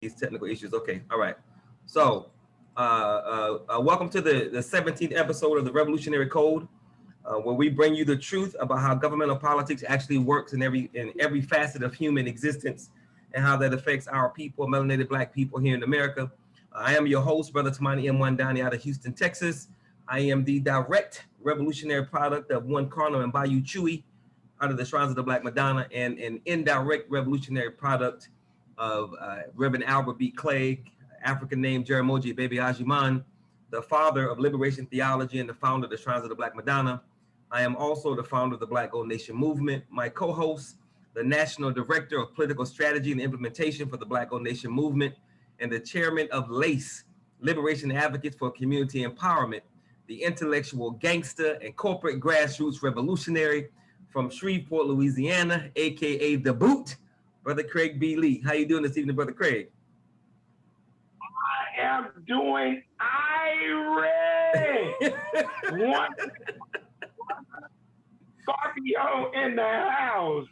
These technical issues. Okay, all right. So, welcome to the 17th episode of the Revolutionary Code, where we bring you the truth about how governmental politics actually works in every facet of human existence, and how that affects our people, melanated Black people here in America. I am your host, Brother Tamani M. Wandani out of Houston, Texas. I am the direct revolutionary product of One Cardinal and Bayou Chewy out of the Shrines of the Black Madonna, and an indirect revolutionary product of Reverend Albert B. Clegg, African name Jaramogi Baby Ajiman, the father of liberation theology and the founder of the Shrines of the Black Madonna. I am also the founder of the Black Gold Nation Movement. My co-host, the National Director of Political Strategy and Implementation for the Black Gold Nation Movement, and the Chairman of LACE, Liberation Advocates for Community Empowerment, the intellectual gangster and corporate grassroots revolutionary from Shreveport, Louisiana, aka The Boot, Brother Craig B. Lee. How you doing this evening, Brother Craig? I am doing irate. One Scorpio in the house,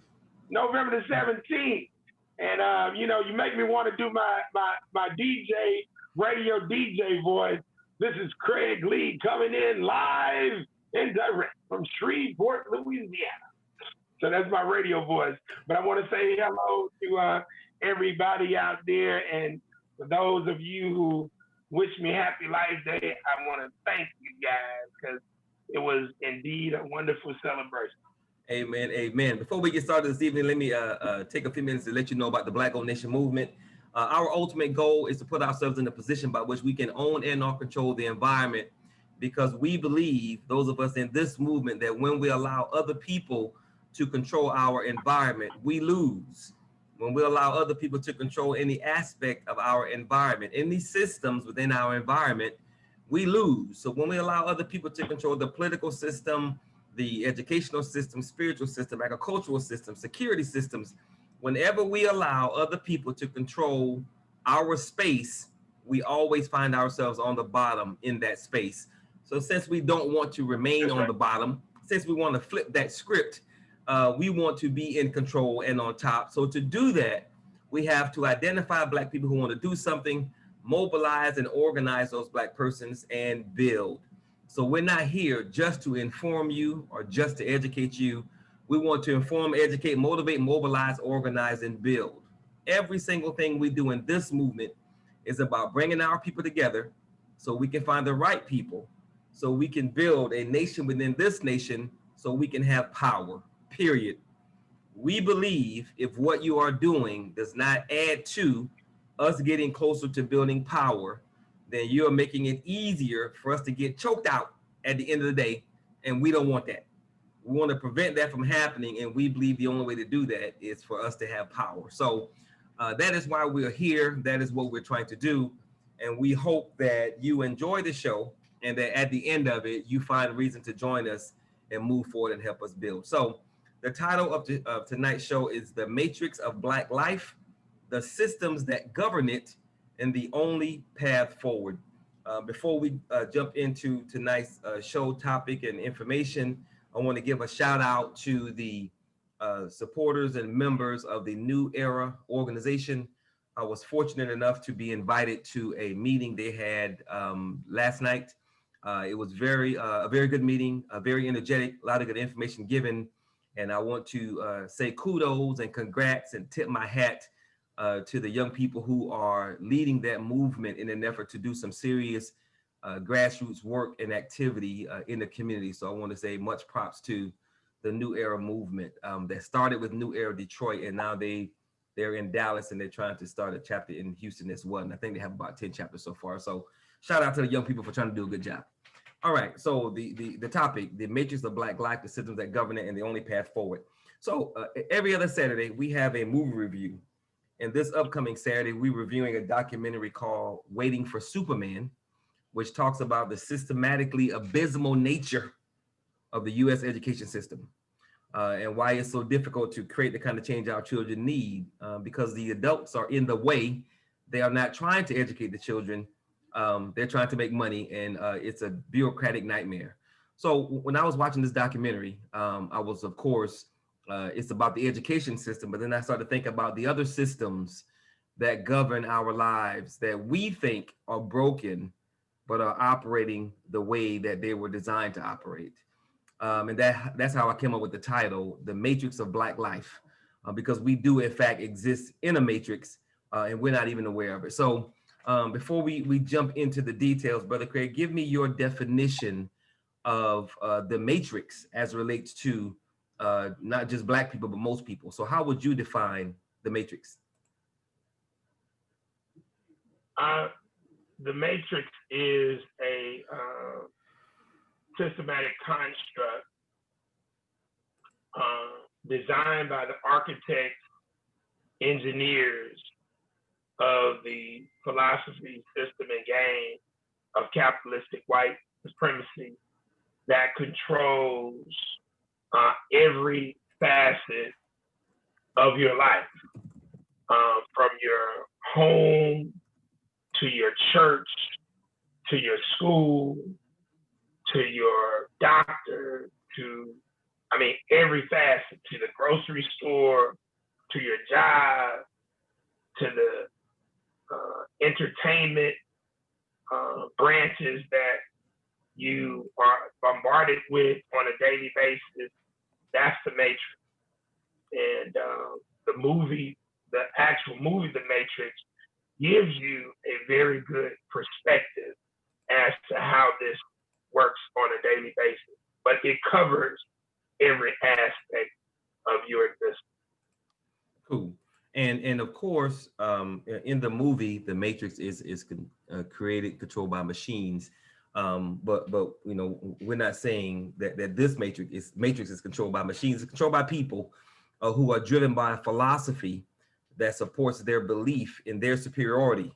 November the 17th. And you make me want to do my DJ, radio DJ voice. This is Craig Lee coming in live and direct from Shreveport, Louisiana. So that's my radio voice. But I want to say hello to everybody out there. And for those of you who wish me happy Life Day, I want to thank you guys because it was indeed a wonderful celebration. Amen, amen. Before we get started this evening, let me take a few minutes to let you know about the Black Gold Nation Movement. Our ultimate goal is to put ourselves in a position by which we can own and or control the environment, because we believe, those of us in this movement, that when we allow other people to control our environment, we lose. When we allow other people to control any aspect of our environment, any systems within our environment, we lose. So when we allow other people to control the political system, the educational system, spiritual system, agricultural system, security systems, whenever we allow other people to control our space, we always find ourselves on the bottom in that space. So since we don't want to remain on the bottom, since we want to flip that script, we want to be in control and on top. So to do that, we have to identify Black people who want to do something, mobilize and organize those Black persons, and build. So we're not here just to inform you or just to educate you. We want to inform, educate, motivate, mobilize, organize, and build. Every single thing we do in this movement is about bringing our people together so we can find the right people, so we can build a nation within this nation, so we can have power. Period. We believe if what you are doing does not add to us getting closer to building power, then you're making it easier for us to get choked out at the end of the day, and we don't want that. We want to prevent that from happening, and we believe the only way to do that is for us to have power. So that is why we're here. That is what we're trying to do, and we hope that you enjoy the show and that at the end of it, you find a reason to join us and move forward and help us build. So the title of tonight's show is The Matrix of Black Life, the Systems That Govern It, and the Only Path Forward. Before we jump into tonight's show topic and information, I want to give a shout out to the supporters and members of the New Era organization. I was fortunate enough to be invited to a meeting they had last night. It was a very good meeting, very energetic, a lot of good information given. And I want to say kudos and congrats and tip my hat to the young people who are leading that movement in an effort to do some serious grassroots work and activity in the community. So I want to say much props to the New Era movement that started with New Era Detroit, and now they're in Dallas and they're trying to start a chapter in Houston as well. And I think they have about 10 chapters so far. So shout out to the young people for trying to do a good job. All right, so the topic, the matrix of Black life, the systems that govern it, and the only path forward. So every other Saturday, we have a movie review. And this upcoming Saturday, we're reviewing a documentary called Waiting for Superman, which talks about the systematically abysmal nature of the U.S. education system and why it's so difficult to create the kind of change our children need because the adults are in the way. They are not trying to educate the children. They're trying to make money, and it's a bureaucratic nightmare. So when I was watching this documentary, I was, of course, it's about the education system, but then I started thinking about the other systems that govern our lives that we think are broken, but are operating the way that they were designed to operate. And that's how I came up with the title, The Matrix of Black Life, because we do in fact exist in a matrix, and we're not even aware of it. So before we jump into the details, Brother Craig, give me your definition of the matrix as it relates to not just Black people, but most people. So how would you define the matrix? The matrix is a systematic construct designed by the architects, engineers of the philosophy, system, and game of capitalistic white supremacy that controls every facet of your life, from your home to your church, to your school, to your doctor, every facet, to the grocery store, to your job, to the entertainment branches that you are bombarded with on a daily basis. That's the Matrix. And the actual movie, The Matrix, gives you a very good perspective as to how this works on a daily basis. But it covers every aspect of your existence. Cool. And of course, in the movie, The Matrix is created, controlled by machines. But you know, we're not saying that this matrix is controlled by machines. It's controlled by people who are driven by a philosophy that supports their belief in their superiority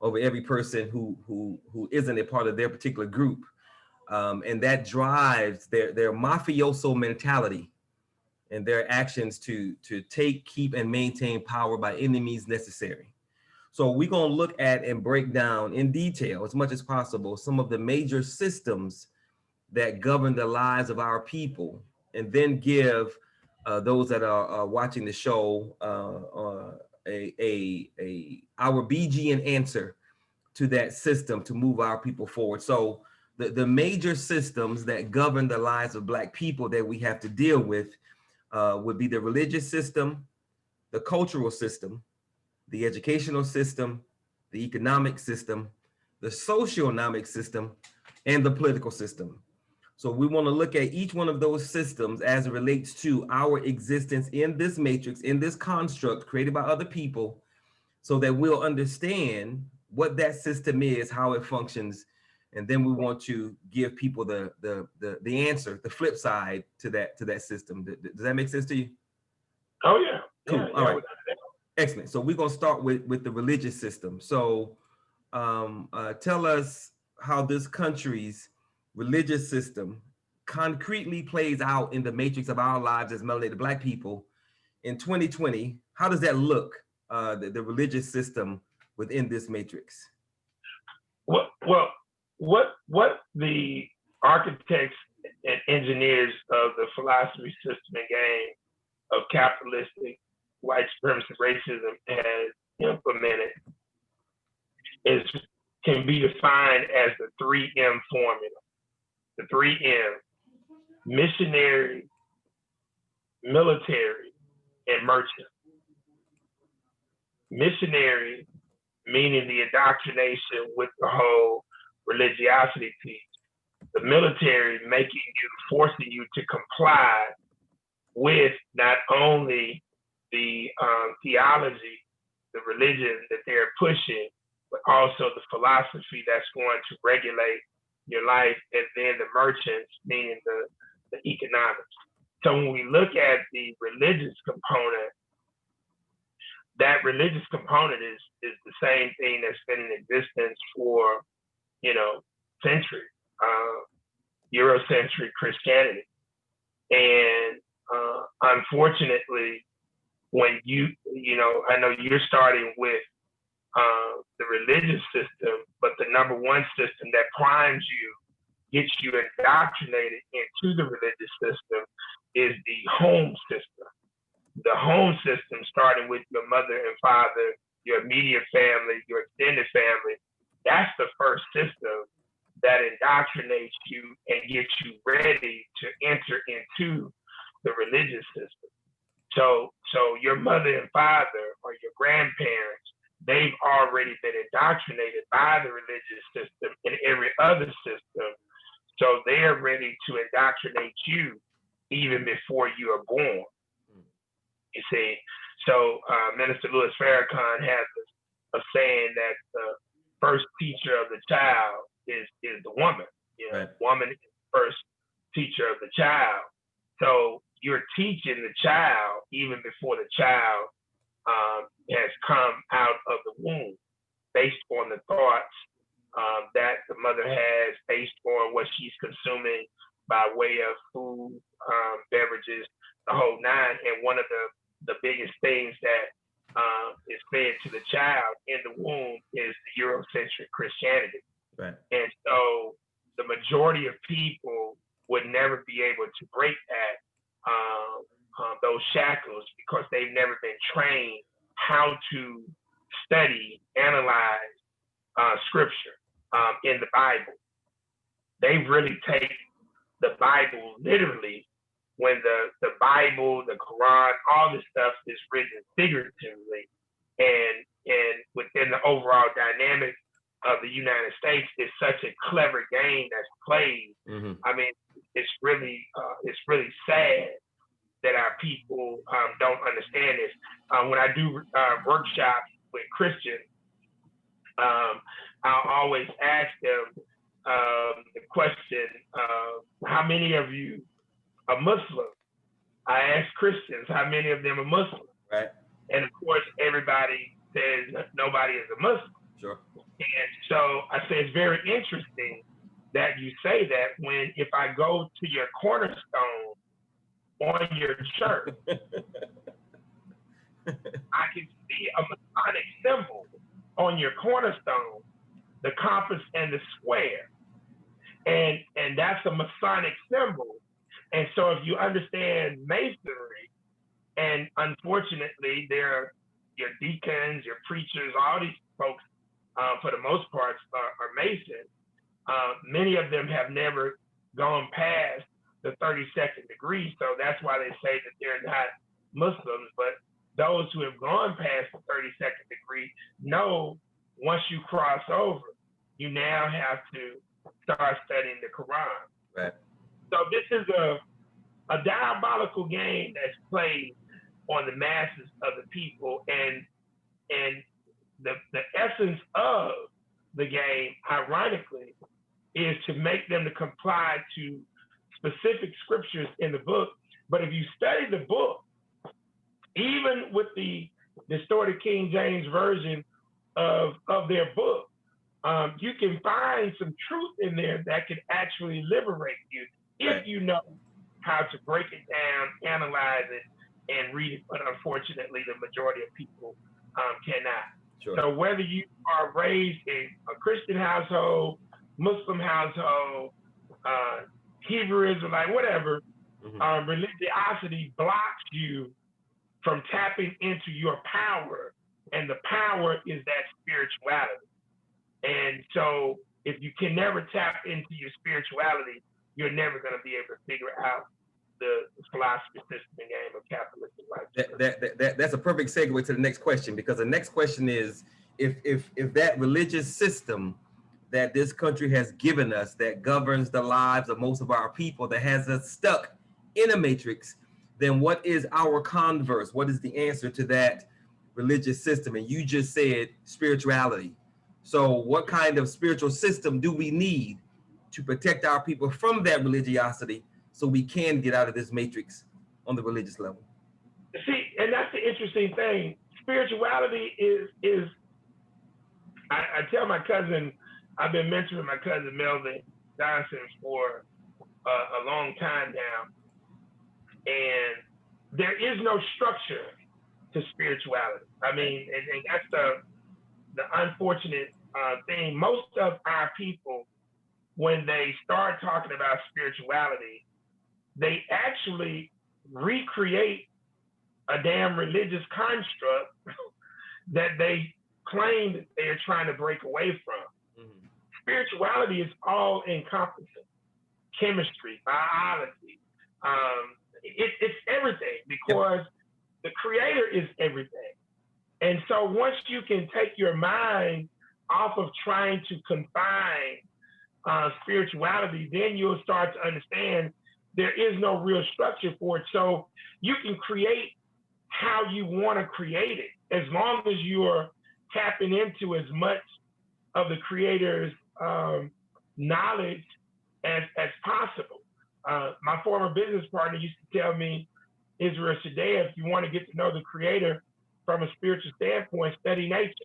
over every person who isn't a part of their particular group, and that drives their mafioso mentality and their actions to take, keep, and maintain power by any means necessary. So we're going to look at and break down in detail, as much as possible, some of the major systems that govern the lives of our people, and then give those that are watching the show our BG answer to that system to move our people forward. So the major systems that govern the lives of Black people that we have to deal with would be the religious system, the cultural system, the educational system, the economic system, the socioeconomic system, and the political system. So we want to look at each one of those systems as it relates to our existence in this matrix, in this construct created by other people, so that we'll understand what that system is, how it functions, and then we want to give people the answer, the flip side to that system. Does that make sense to you? Oh yeah. Cool. Yeah, all right. Excellent. So we're going to start with the religious system. So tell us how this country's religious system concretely plays out in the matrix of our lives as melanated Black people in 2020. How does that look, the religious system within this matrix? Well, what the architects and engineers of the philosophy, system, and game of capitalistic white supremacy racism has implemented can be defined as the 3M formula. The 3M: missionary, military, and merchant. Missionary, meaning the indoctrination with the whole religiosity piece. The military forcing you to comply with not only the theology, the religion that they're pushing, but also the philosophy that's going to regulate your life, and then the merchants, meaning the economics. So when we look at the religious component, that religious component is the same thing that's been in existence for, centuries, Eurocentric Christianity. And unfortunately, when I know you're starting with the religious system, but the number one system that primes you, gets you indoctrinated into the religious system, is the home system. The home system, starting with your mother and father, your immediate family, your extended family. That's the first system that indoctrinates you and gets you ready to enter into the religious system. So your mother and father or your grandparents, they've already been indoctrinated by the religious system and every other system. So they're ready to indoctrinate you even before you are born. You see, so Minister Louis Farrakhan has a saying that the first teacher of the child is the woman. You know, right. Woman is the first teacher of the child. So you're teaching the child even before the child has come out of the womb, based on the thoughts that the mother has, based on what she's consuming by way of food, beverages, the whole nine. And one of the biggest things that is fed to the child in the womb is the Eurocentric Christianity. Right. And so the majority of people would never be able to break those shackles because they've never been trained how to study, analyze scripture in the Bible. They really take the Bible literally when the Bible, the Quran, all this stuff is written figuratively, and within the overall dynamic of the United States, it's such a clever game that's played. Mm-hmm. I mean, it's really sad that our people don't understand this. When I do workshops with Christians, I'll always ask them the question, how many of you are Muslim? I ask Christians, how many of them are Muslim? Right. And of course, everybody says nobody is a Muslim. Sure. And so I say it's very interesting that you say that when if I go to your cornerstone on your church, I can see a Masonic symbol on your cornerstone, the compass and the square. And that's a Masonic symbol. And so if you understand Masonry, and unfortunately, your deacons, your preachers, all these folks, for the most part, are Masons. Many of them have never gone past the 32nd degree, so that's why they say that they're not Muslims. But those who have gone past the 32nd degree know once you cross over, you now have to start studying the Quran. Right. So this is a diabolical game that's played on the masses of the people, and the essence of the game, ironically, is to make them to comply to specific scriptures in the book. But if you study the book, even with the distorted King James version of their book, you can find some truth in there that can actually liberate you if you know how to break it down, analyze it, and read it. But unfortunately, the majority of people cannot. Sure. So whether you are raised in a Christian household, Muslim household, Hebrew Israelite, whatever, mm-hmm. Religiosity blocks you from tapping into your power, and the power is that spirituality. And so if you can never tap into your spirituality, you're never going to be able to figure out the philosophy system and game of capitalism. Right? That's a perfect segue to the next question, because the next question is, if that religious system that this country has given us, that governs the lives of most of our people, that has us stuck in a matrix, then what is our converse? What is the answer to that religious system? And you just said spirituality. So what kind of spiritual system do we need to protect our people from that religiosity so we can get out of this matrix on the religious level? See, and that's the interesting thing. Spirituality is I tell my cousin, I've been mentoring my cousin Melvin Johnson for a long time now, and there is no structure to spirituality. I mean, and that's the unfortunate thing. Most of our people, when they start talking about spirituality, they actually recreate a damn religious construct that they claim that they are trying to break away from. Mm-hmm. Spirituality is all encompassing. Chemistry, biology, it's everything, because the creator is everything. And so once you can take your mind off of trying to confine spirituality, then you'll start to understand there is no real structure for it. So you can create how you want to create it, as long as you're tapping into as much of the creator's knowledge as possible. My former business partner used to tell me, Israel Shadea, if you want to get to know the creator from a spiritual standpoint, study nature,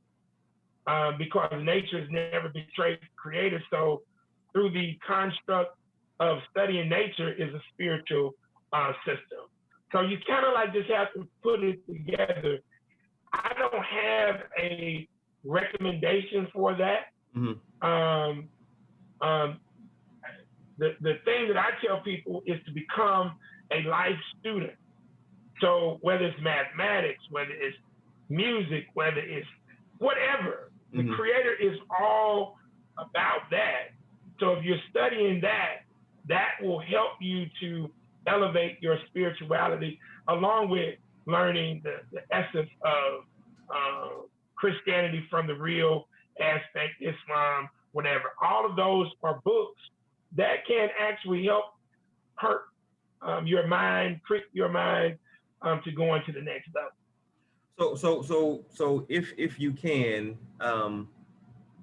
because nature has never betrayed the creator. So through the construct of studying nature is a spiritual system. So you kind of like just have to put it together. I don't have a recommendation for that. Mm-hmm. The thing that I tell people is to become a life student. So whether it's mathematics, whether it's music, whether it's whatever, mm-hmm. the creator is all about that. So if you're studying that, that will help you to elevate your spirituality, along with learning the essence of Christianity from the real aspect, Islam, whatever. All of those are books that can actually help hurt your mind, trick your mind to go into the next level. So if you can,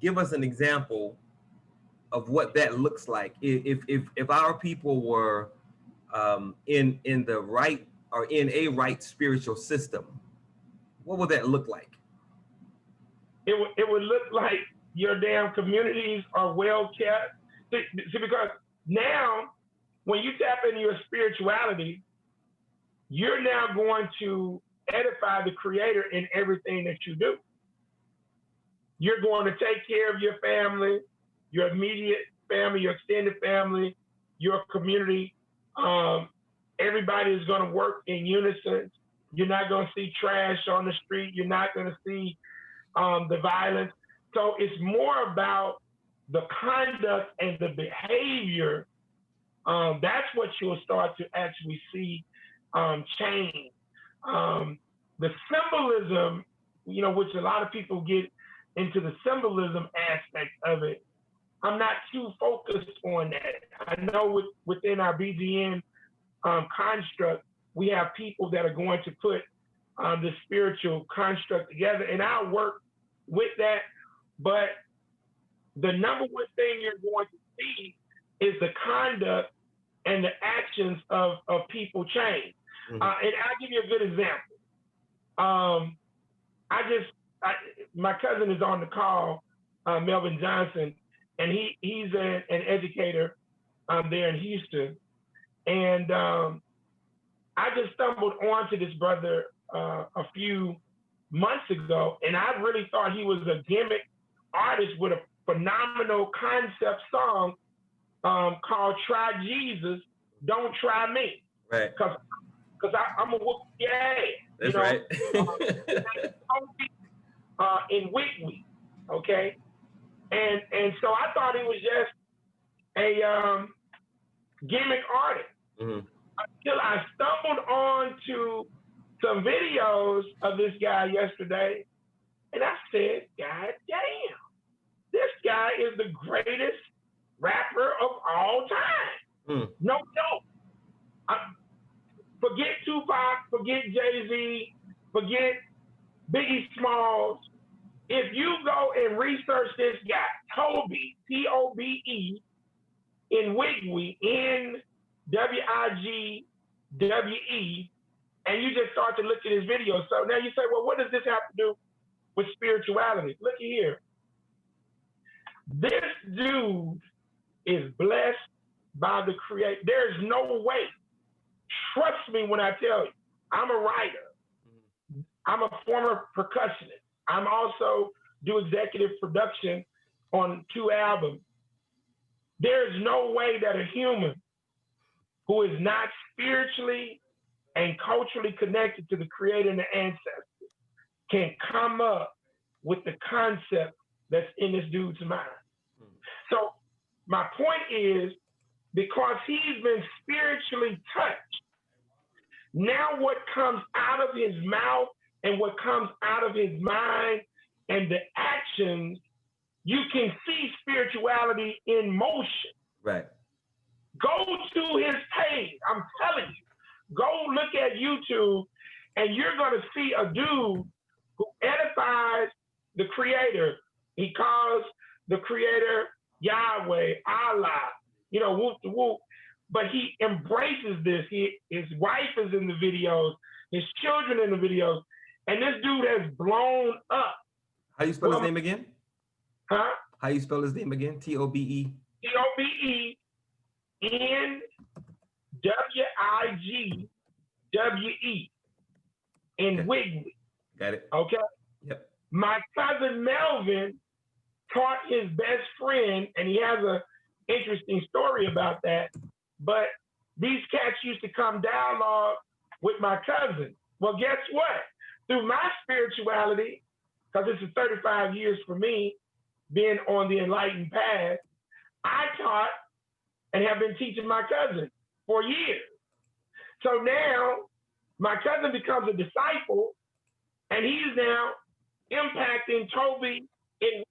give us an example of what that looks like. If our people were in the right, or in a right spiritual system, what would that look like? It would look like your damn communities are well kept. See, because now when you tap into your spirituality, you're now going to edify the creator in everything that you do. You're going to take care of your family, your immediate family, your extended family, your community. Everybody is going to work in unison. You're not going to see trash on the street. You're not going to see the violence. So it's more about the conduct and the behavior. That's what you'll start to actually see change. The symbolism, which a lot of people get into the symbolism aspect of it, I'm not too focused on that. I know within our BGN construct, we have people that are going to put the spiritual construct together, and I'll work with that. But the number one thing you're going to see is the conduct and the actions of people change. Mm-hmm. And I'll give you a good example. My cousin is on the call, Melvin Johnson, and he's an educator there in Houston. And I just stumbled onto this brother a few months ago, and I really thought he was a gimmick artist with a phenomenal concept song called "Try Jesus, Don't Try Me." Right. Because I'm a whoop your ass. That's right. In Wigwe, okay? And so I thought he was just a gimmick artist. Mm-hmm. Until I stumbled onto some videos of this guy yesterday, and I said, God damn, this guy is the greatest rapper of all time. Mm. No joke. Forget Tupac, forget Jay-Z, forget Biggie Smalls. If you go and research this guy, Tobe, T-O-B-E, in Wigwe, N-W-I-G-W-E, and you just start to look at his videos. So now you say, well, what does this have to do with spirituality? Look here. This dude is blessed by the Creator. There's no way. Trust me when I tell you, I'm a writer. I'm a former percussionist. I'm also do executive production on 2 albums. There's no way that a human who is not spiritually and culturally connected to the Creator and the ancestors can come up with the concept that's in this dude's mind. So my point is, because he's been spiritually touched, now what comes out of his mouth and what comes out of his mind and the actions, you can see spirituality in motion. Right. Go to his page. I'm telling you, go look at YouTube and you're going to see a dude who edifies the creator. He calls the creator Yahweh, Allah, whoop the whoop. But he embraces this. His wife is in the videos, his children in the videos, and this dude has blown up. How you spell his name again? Huh? How you spell his name again? T-O-B-E? T-O-B-E-N-W-I-G-W-E in Okay. Wiggly. Got it. Okay? Yep. My cousin Melvin taught his best friend, and he has an interesting story about that, but these cats used to come dialogue with my cousin. Well, guess what? Through my spirituality, because this is 35 years for me, being on the enlightened path, I taught and have been teaching my cousin for years. So now my cousin becomes a disciple, and he's now impacting Toby. I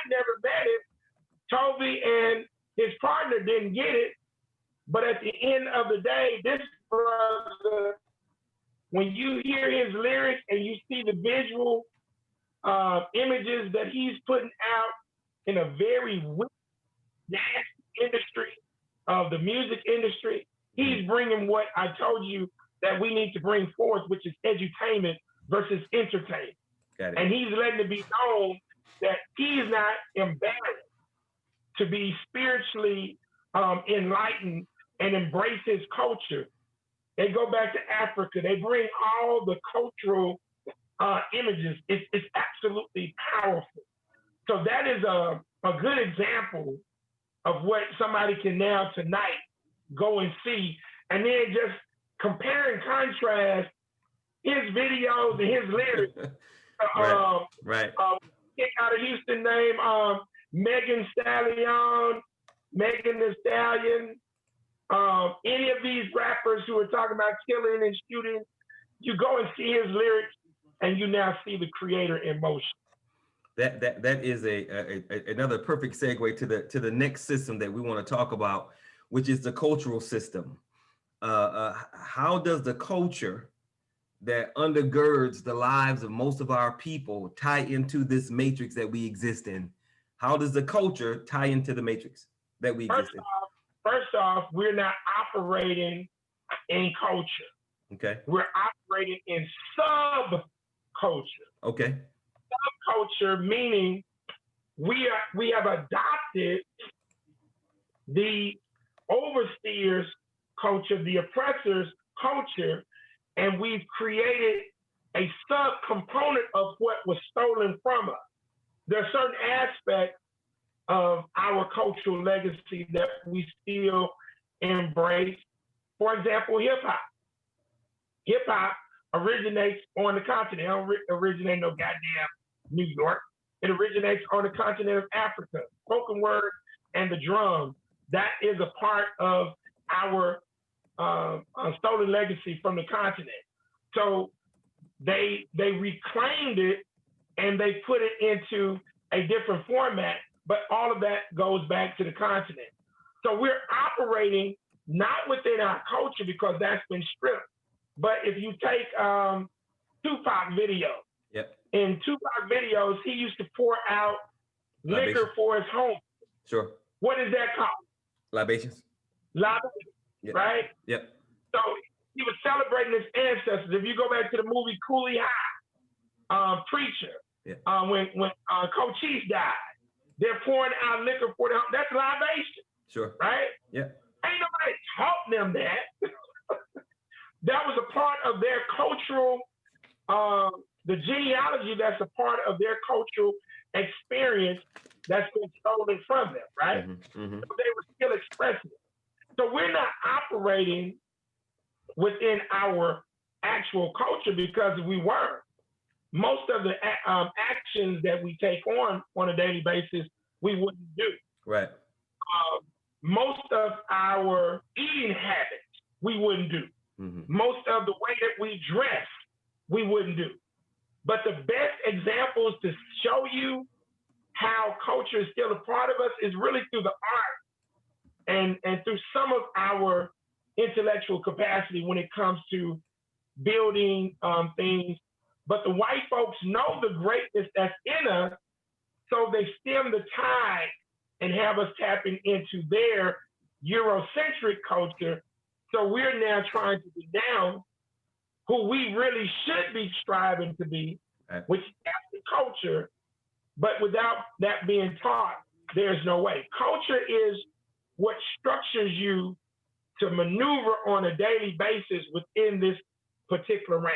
never met him. Toby and his partner didn't get it, but at the end of the day, this brother, when you hear his lyrics and you see the visual images that he's putting out in a very nasty industry of the music industry, he's bringing what I told you that we need to bring forth, which is edutainment versus entertainment. Got it. And he's letting it be known that he is not embarrassed to be spiritually enlightened and embrace his culture. They go back to Africa. They bring all the cultural images. It's absolutely powerful. So that is a good example of what somebody can now tonight go and see. And then just compare and contrast his videos and his lyrics. Right. Out of Houston name, Megan Stallion, Megan Thee Stallion, any of these rappers who are talking about killing and shooting, you go and see his lyrics and you now see the creator in motion. That is another perfect segue to the next system that we want to talk about, which is the cultural system. How does the culture that undergirds the lives of most of our people tie into this matrix that we exist in? How does the culture tie into the matrix that we exist in? First off, we're not operating in culture. Okay. We're operating in subculture. Okay. Subculture meaning we have adopted the overseers' culture, the oppressors' culture, and we've created a subcomponent of what was stolen from us. There are certain aspects of our cultural legacy that we still embrace. For example, hip hop. Hip hop originates on the continent. It don't originate no goddamn New York. It originates on the continent of Africa. Spoken word and the drum. That is a part of our stolen legacy from the continent. So they reclaimed it and they put it into a different format, but all of that goes back to the continent. So we're operating not within our culture because that's been stripped. But if you take Tupac video, yep. In Tupac videos, he used to pour out liquor for his home. Sure. What is that called? Libations. Libations, Yep. right? Yep. So he was celebrating his ancestors. If you go back to the movie Cooley High, Preacher, yeah. When Cochise died, they're pouring out liquor for them. That's libation. Sure. Right? Yeah. Ain't nobody taught them that. That was a part of their cultural, the genealogy that's a part of their cultural experience that's been stolen from them, right? Mm-hmm, mm-hmm. So they were still expressing it. So we're not operating within our actual culture because we weren't. most of the actions that we take on a daily basis, we wouldn't do. Right. Most of our eating habits, we wouldn't do. Mm-hmm. Most of the way that we dress, we wouldn't do. But the best examples to show you how culture is still a part of us is really through the art and through some of our intellectual capacity when it comes to building things. But the white folks know the greatness that's in us, so they stem the tide and have us tapping into their Eurocentric culture. So we're now trying to denounce who we really should be striving to be, which is the culture. But without that being taught, there's no way. Culture is what structures you to maneuver on a daily basis within this particular realm.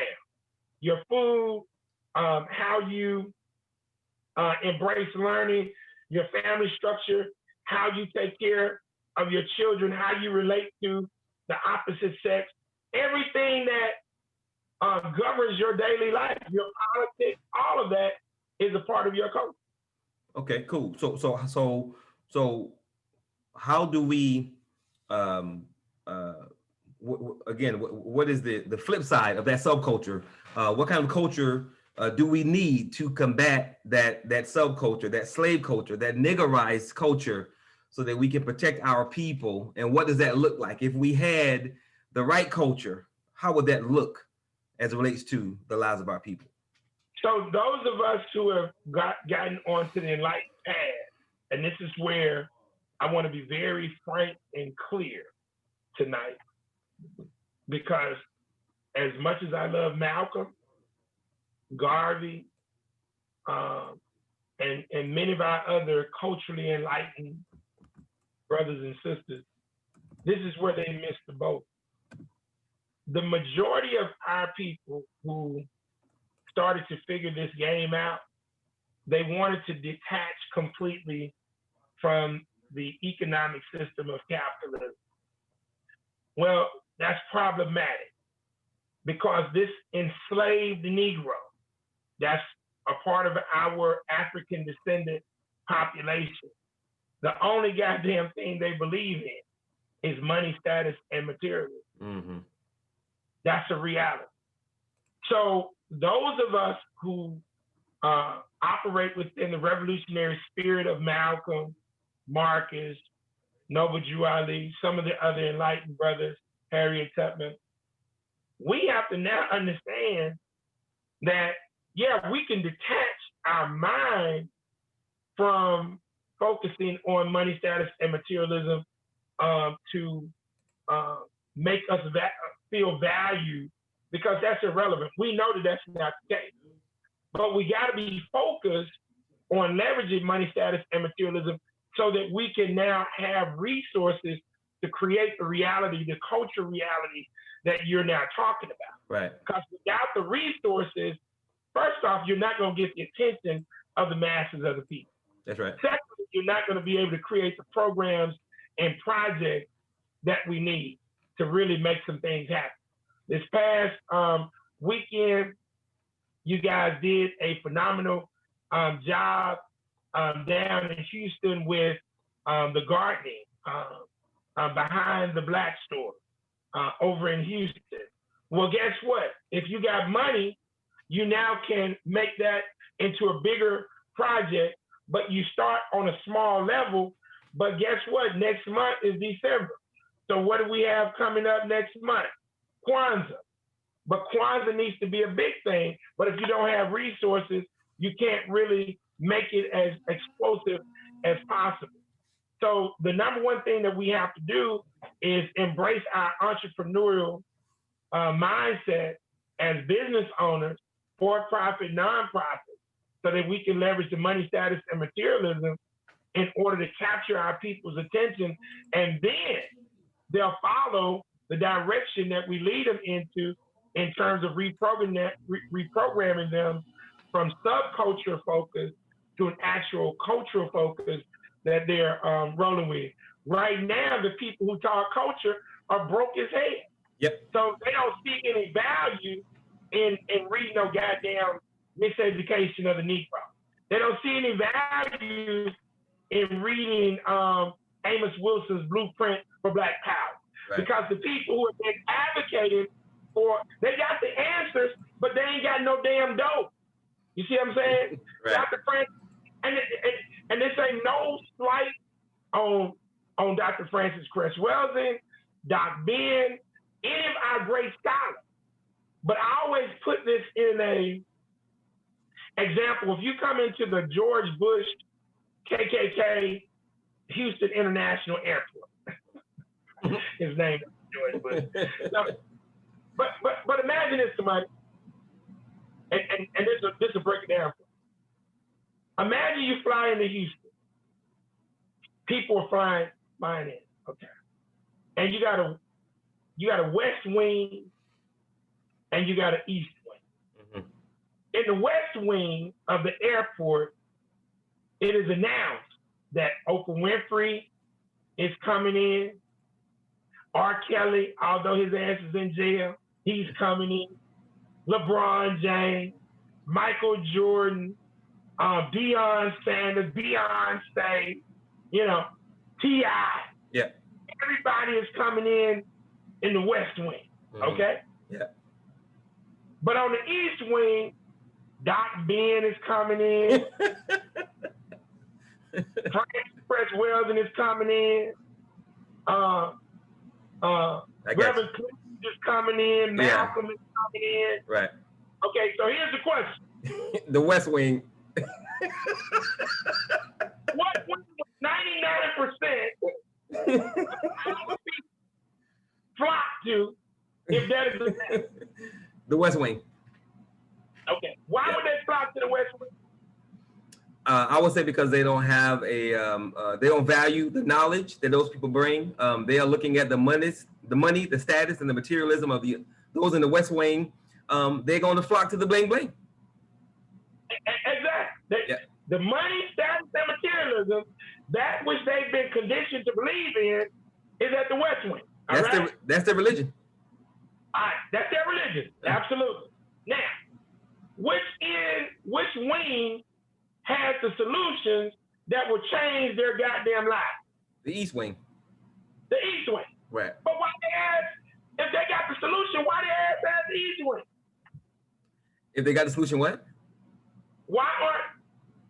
Your food, how you embrace learning, your family structure, how you take care of your children, how you relate to the opposite sex, everything that governs your daily life, your politics, all of that is a part of your culture. Okay, cool. So how do we again, what is the flip side of that subculture? What kind of culture do we need to combat that subculture, that slave culture, that niggerized culture, so that we can protect our people? And what does that look like? If we had the right culture, how would that look as it relates to the lives of our people? So those of us who have gotten onto the enlightened path, and this is where I want to be very frank and clear tonight, because as much as I love Malcolm, Garvey, and many of our other culturally enlightened brothers and sisters, this is where they missed the boat. The majority of our people who started to figure this game out, they wanted to detach completely from the economic system of capitalism. Well, that's problematic, because this enslaved Negro, that's a part of our African descendant population, the only goddamn thing they believe in is money, status, and materialism. Mm-hmm. That's a reality. So those of us who operate within the revolutionary spirit of Malcolm, Marcus, Noble Drew Ali, some of the other enlightened brothers, Harriet Tubman, we have to now understand that, yeah, we can detach our mind from focusing on money, status, and materialism to make us feel valued, because that's irrelevant. We know that that's not the case. But we got to be focused on leveraging money, status, and materialism so that we can now have resources to create the reality, the culture reality that you're now talking about. Right. Because without the resources, first off, you're not going to get the attention of the masses of the people. That's right. Secondly, you're not going to be able to create the programs and projects that we need to really make some things happen. This past weekend, you guys did a phenomenal job down in Houston with the gardening behind the Black store over in Houston. Well, guess what? If you got money, you now can make that into a bigger project, but you start on a small level. But guess what? Next month is December. So what do we have coming up next month? Kwanzaa. But Kwanzaa needs to be a big thing. But if you don't have resources, you can't really make it as explosive as possible. So the number one thing that we have to do is embrace our entrepreneurial mindset as business owners, for-profit, non-profit, so that we can leverage the money, status, and materialism in order to capture our people's attention. And then they'll follow the direction that we lead them into in terms of reprogramming them from subculture focus to an actual cultural focus that they're rolling with. Right now, the people who talk culture are broke as hell. Yep. So they don't see any value in reading no goddamn miseducation of the Negro. They don't see any value in reading Amos Wilson's Blueprint for Black Power. Right. Because the people who have been advocated for, they got the answers, but they ain't got no damn dope. You see what I'm saying? Right. Dr. Francis, and this ain't no slight on Dr. Francis Cress Welsing, Doc Ben, any of our great scholars. But I always put this in a example. If you come into the George Bush KKK Houston International Airport, his name is George Bush. So, but imagine this, somebody, and this will break it down. Imagine you fly into Houston. People are flying in, okay, and you got a west wing and you got an east wing. Mm-hmm. In the west wing of the airport, it is announced that Oprah Winfrey is coming in. R. Kelly, although his ass is in jail, he's coming in. LeBron James, Michael Jordan, Deion Sanders, Beyonce, T.I. Yeah. Everybody is coming in the west wing, okay? Yeah. But on the east wing, Doc Ben is coming in. Francis Cress Welsing is coming in. Reverend Clinton is coming in. Malcolm is coming in. Right. Okay, so here's the question. The West Wing. What was 99% flock to if that is the case? The West Wing. Okay. Why would they flock to the West Wing? I would say because they don't have they don't value the knowledge that those people bring. They are looking at the money, the status, and the materialism of those in the West Wing. They're going to flock to the bling bling. Exactly. The money, status, and materialism, that which they've been conditioned to believe in, is at the West Wing. That's their religion. All right, that's their religion. Absolutely. Now, which wing has the solutions that will change their goddamn lives? The East Wing. The East Wing. Right. But why they ask, if they got the solution, why they ask the East Wing? If they got the solution, what? Why aren't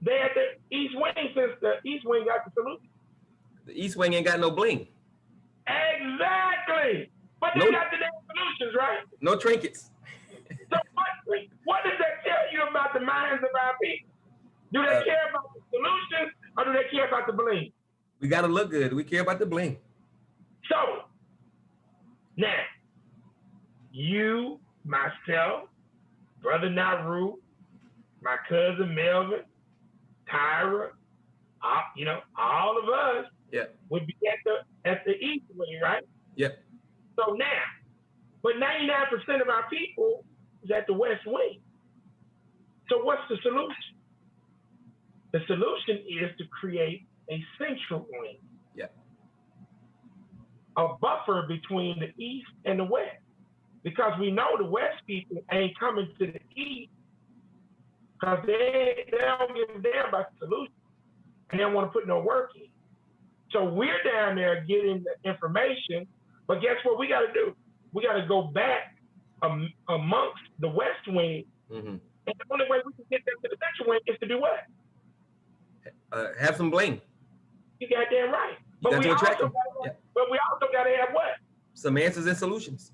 they at the East Wing since the East Wing got the solution? The East Wing ain't got no bling. Exactly. But they got the damn solutions, right? No trinkets. So what does that tell you about the minds of our people? Do they care about the solutions or do they care about the bling? We got to look good. We care about the bling. So, now, you, myself, Brother Naru, my cousin Melvin, Tyra, all of us would be at the East Wing, right? Yep. So now, but 99% of our people is at the West Wing. So what's the solution? The solution is to create a central wing. Yeah. A buffer between the East and the West. Because we know the West people ain't coming to the East because they don't give a damn about the solution and they don't want to put no work in. So we're down there getting the information, but guess what we got to do? We got to go back amongst the West Wing, and the only way we can get them to the Central Wing is to do what? Have some bling. You goddamn right. But we also got to have what? Some answers and solutions.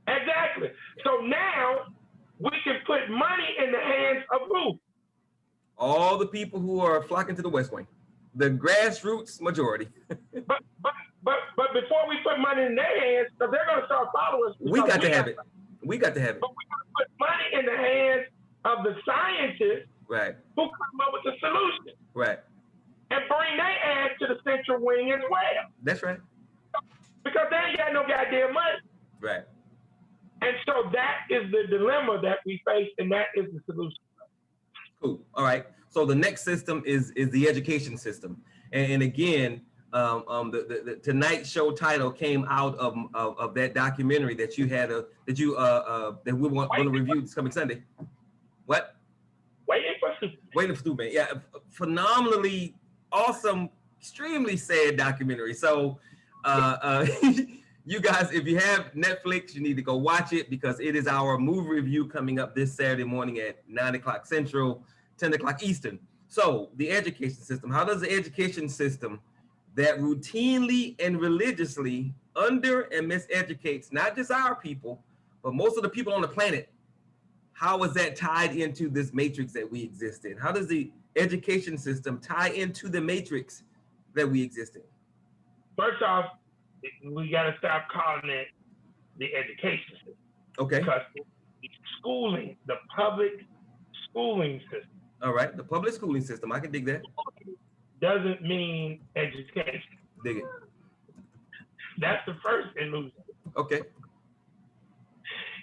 Exactly. So now we can put money in the hands of who? All the people who are flocking to the West Wing. The grassroots majority. But before we put money in their hands, because they're going to start following us. We got to have it. We got to have it. But we got to put money in the hands of the scientists who come up with the solution. Right. And bring their ass to the Central Wing as well. That's right. Because they ain't got no goddamn money. Right. And so that is the dilemma that we face, and that is the solution. Cool. All right. So the next system is the education system. And again, the Tonight Show title came out of that documentary that you had that we want to review this coming Sunday. What? Waiting for Superman. Yeah, phenomenally awesome, extremely sad documentary. So, you guys, if you have Netflix, you need to go watch it because it is our movie review coming up this Saturday morning at 9 o'clock Central, 10 o'clock Eastern. So, the education system. How does the education system that routinely and religiously under and miseducates not just our people, but most of the people on the planet, how is that tied into this matrix that we exist in? How does the education system tie into the matrix that we exist in? First off, we got to stop calling it the education system. Okay. Because schooling, the public schooling system. All right. The public schooling system. I can dig that. Doesn't mean education. Dig it. That's the first illusion. Okay.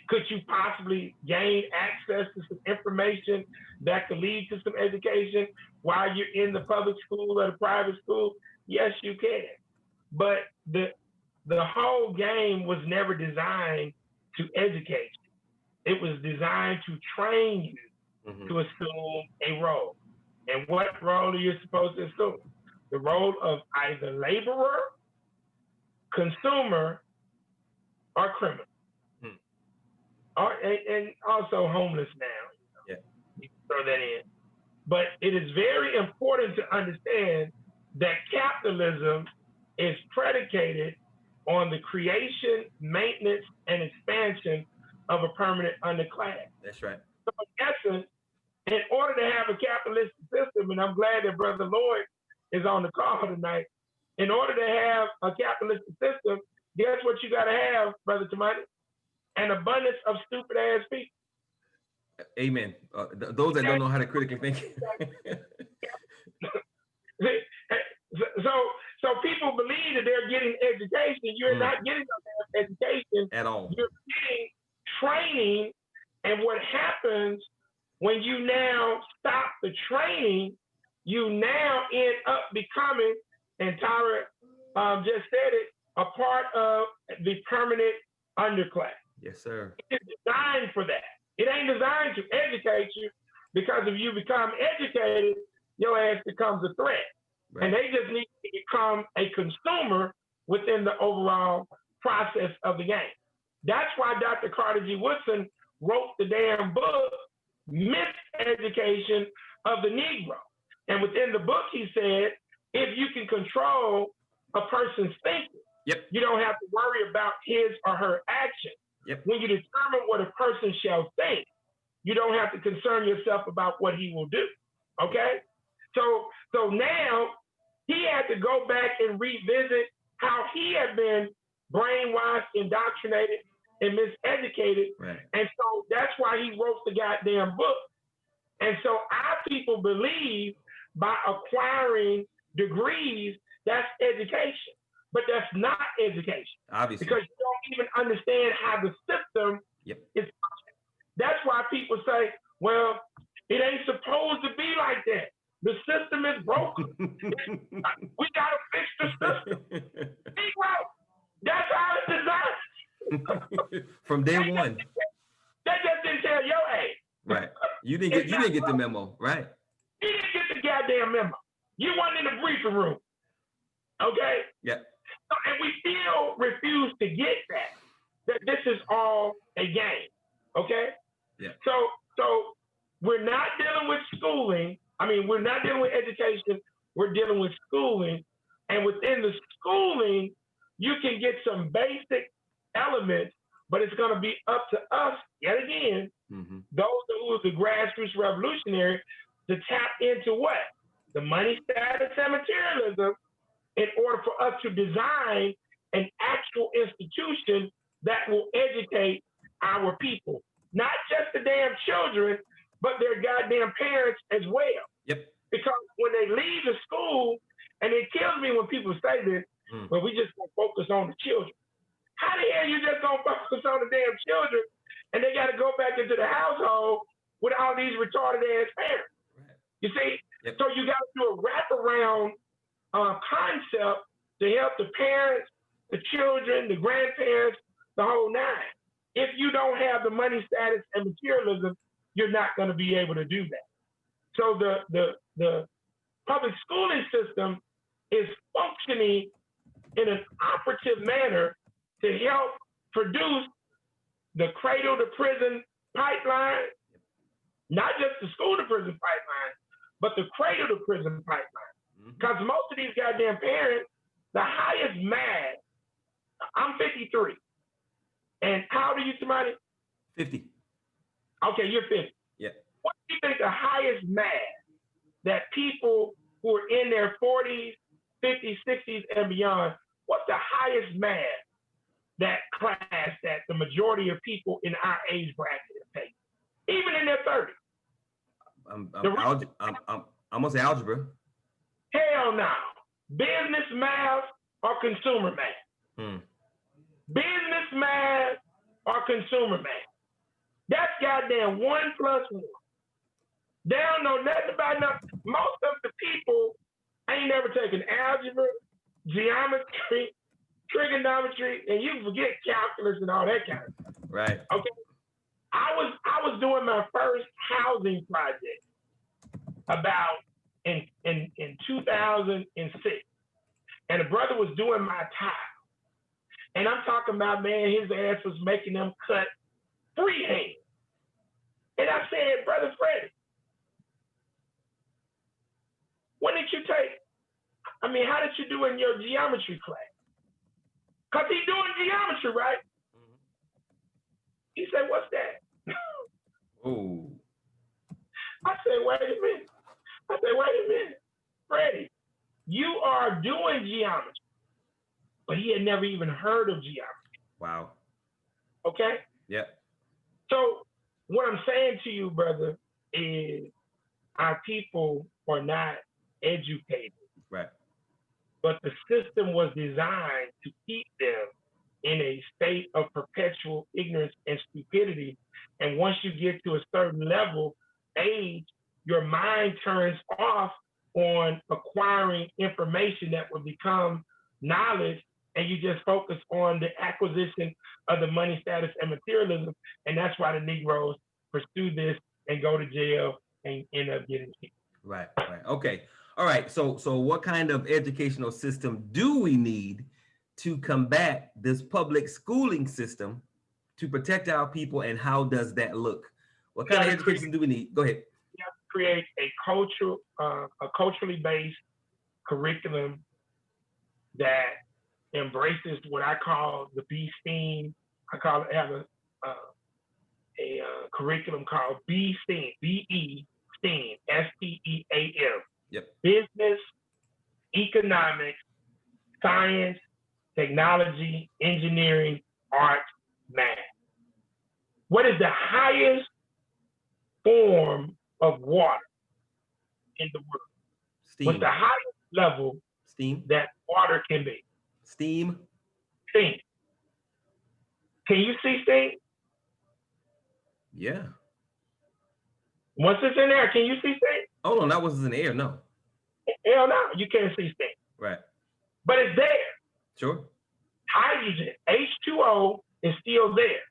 Could you possibly gain access to some information that could lead to some education while you're in the public school or the private school? Yes, you can. But the whole game was never designed to educate you. It was designed to train you to assume a role. And what role are you supposed to assume? The role of either laborer, consumer, or criminal. And also homeless now. Yeah. You can throw that in. But it is very important to understand that capitalism is predicated on the creation, maintenance, and expansion of a permanent underclass. That's right. So in essence, in order to have a capitalistic system, and I'm glad that Brother Lloyd is on the call tonight, in order to have a capitalistic system, guess what you got to have, Brother Tamani? An abundance of stupid ass people. Amen. Those that don't know how to critically think. So people believe that they're getting education. You're not getting no education at all. You're getting training, and what happens when you now stop the training, you now end up becoming, and Tyra just said it, a part of the permanent underclass. Yes, sir. It's designed for that. It ain't designed to educate you, because if you become educated, your ass becomes a threat. Right. And they just need to become a consumer within the overall process of the game. That's why Dr. Carter G. Woodson wrote the damn book, Miseducation of the Negro. And within the book, he said, if you can control a person's thinking, you don't have to worry about his or her action. When you determine what a person shall think, you don't have to concern yourself about what he will do. Okay? So now he had to go back and revisit how he had been brainwashed, indoctrinated, and miseducated. Right. And so that's why he wrote the goddamn book. And so our people believe by acquiring degrees, that's education. But that's not education. Obviously. Because you don't even understand how the system is functioning. That's why people say, well, it ain't supposed to be like that. The system is broken. We got to fix the system. That's how it's designed. From day one. They just didn't tell your age. Right. You didn't get the memo, right? You didn't get the goddamn memo. You weren't in the briefing room. Okay? Yeah. So, and we still refuse to get that this is all a game. Okay? Yeah. So we're not dealing with schooling. I mean, we're not dealing with education. We're dealing with schooling. And within the schooling, you can get some basic elements, but it's going to be up to us, yet again, those who are the grassroots revolutionary, to tap into what? The money, status, and materialism in order for us to design an actual institution that will educate our people. Not just the damn children, but their goddamn parents as well. Yep. Because when they leave the school, and it kills me when people say this, well, we just gonna focus on the children. How the hell you just gonna focus on the damn children, and they gotta go back into the household with all these retarded ass parents? Right. You see? Yep. So you gotta do a wraparound concept to help the parents, the children, the grandparents, the whole nine. If you don't have the money, status, and materialism, you're not going to be able to do that. So the public schooling system is functioning in an operative manner to help produce the cradle to prison pipeline, not just the school to prison pipeline, but the cradle to prison pipeline. Because most of these goddamn parents, the highest math, I'm 53. And how old are you, somebody? 50. Okay, you're 50. Yeah. What do you think the highest math that people who are in their 40s, 50s, 60s, and beyond, what's the highest math that class that the majority of people in our age bracket take, even in their 30s? I'm gonna say algebra. Hell no. Business math or consumer math? Business math or consumer math? That's goddamn 1 plus 1. They don't know nothing about nothing. Most of the people ain't never taken algebra, geometry, trigonometry, and you forget calculus and all that kind of stuff. Right. Okay. I was doing my first housing project about in 2006, and a brother was doing my tile, and I'm talking about, man, his ass was making them cut freehand, and I said, Brother Freddie, when did you take? I mean, how did you do in your geometry class? Cause he's doing geometry, right? He said, "What's that?" Oh. I said, wait a minute, Freddie, you are doing geometry. But he had never even heard of geometry. Wow. Okay? Yeah. So what I'm saying to you, brother, is our people are not educated. Right. But the system was designed to keep them in a state of perpetual ignorance and stupidity. And once you get to a certain level, age, your mind turns off on acquiring information that will become knowledge, and you just focus on the acquisition of the money, status, and materialism. And that's why the Negroes pursue this and go to jail and end up getting kicked. Right. Okay. All right. So what kind of educational system do we need to combat this public schooling system to protect our people, and how does that look? What kind of education do we need? Go ahead. We have to create a culturally based curriculum that embraces what I call the B-STEAM. I have a curriculum called B-STEAM, B-E-STEAM, S-T-E-A-M. Yep. Business, economics, science, technology, engineering, art, math. What is the highest form of water in the world? Steam. What's the highest level Steam. that water can be? Steam. Steam. Can you see steam? Yeah. Once it's in there, can you see steam? Oh no, that was in the air. No. Hell no, you can't see steam. Right. But it's there. Sure. Hydrogen, H2O, is still there.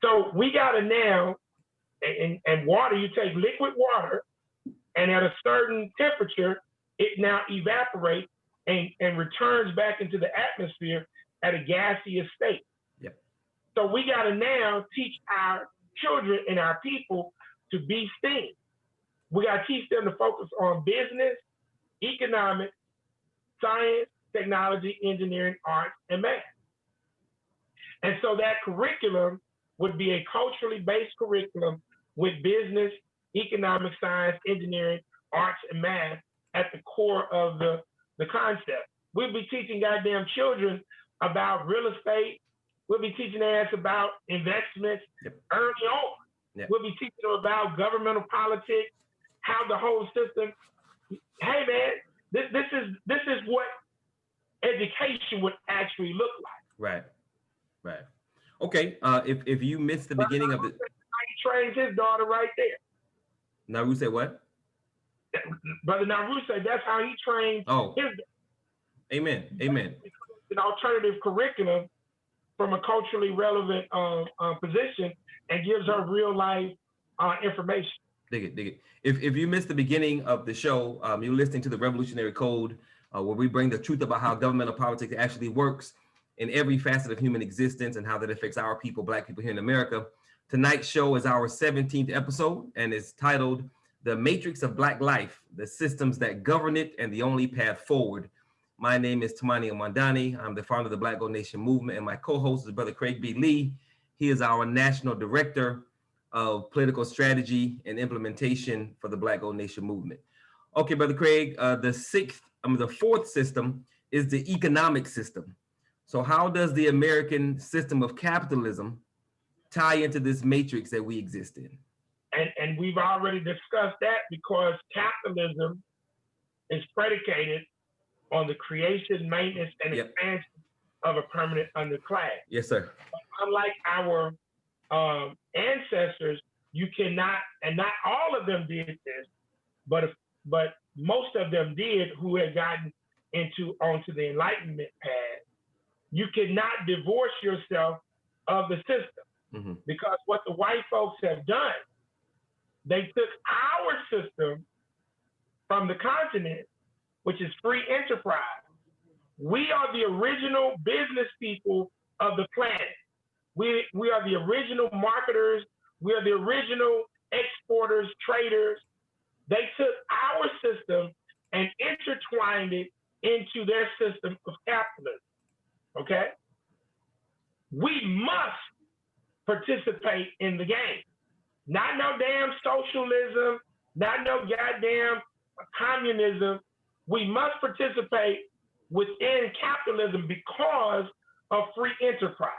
So we gotta now, and water, you take liquid water, and at a certain temperature, it now evaporates and returns back into the atmosphere at a gaseous state. Yep. So we gotta now teach our children and our people to be STEAM. We gotta teach them to focus on business, economics, science, technology, engineering, arts, and math. And so that curriculum would be a culturally based curriculum with business, economic, science, engineering, arts, and math at the core of the concept. We'll be teaching goddamn children about real estate. We'll be teaching their ass about investments early on. Yep. We'll be teaching them about governmental politics, how the whole system. Hey man, this is what education would actually look like. Right. Okay. If you missed the beginning of the, he trains his daughter right there. Naru said what? Brother Naru said that's how he trains his daughter. Amen. An alternative curriculum from a culturally relevant position, and gives her real life information. Dig it, dig it. If you missed the beginning of the show, you're listening to the Revolutionary Code, where we bring the truth about how governmental politics actually works in every facet of human existence and how that affects our people, Black people here in America. Tonight's show is our 17th episode and is titled "The Matrix of Black Life: The Systems That Govern It and the Only Path Forward." My name is Tamani Amandani. I'm the founder of the Black Gold Nation Movement, and my co-host is Brother Craig B. Lee. He is our National Director of Political Strategy and Implementation for the Black Gold Nation Movement. Okay, Brother Craig, the fourth system is the economic system. So how does the American system of capitalism tie into this matrix that we exist in? And we've already discussed that because capitalism is predicated on the creation, maintenance, and expansion of a permanent underclass. Yes, sir. Unlike our ancestors, you cannot, and not all of them did this, but most of them did who had gotten onto the Enlightenment path. You cannot divorce yourself of the system because what the white folks have done, they took our system from the continent, which is free enterprise. We are the original business people of the planet. We are the original marketers. We are the original exporters, traders. They took our system and intertwined it into their system of capitalism, okay? We must participate in the game. Not no damn socialism, not no goddamn communism. We must participate within capitalism because of free enterprise.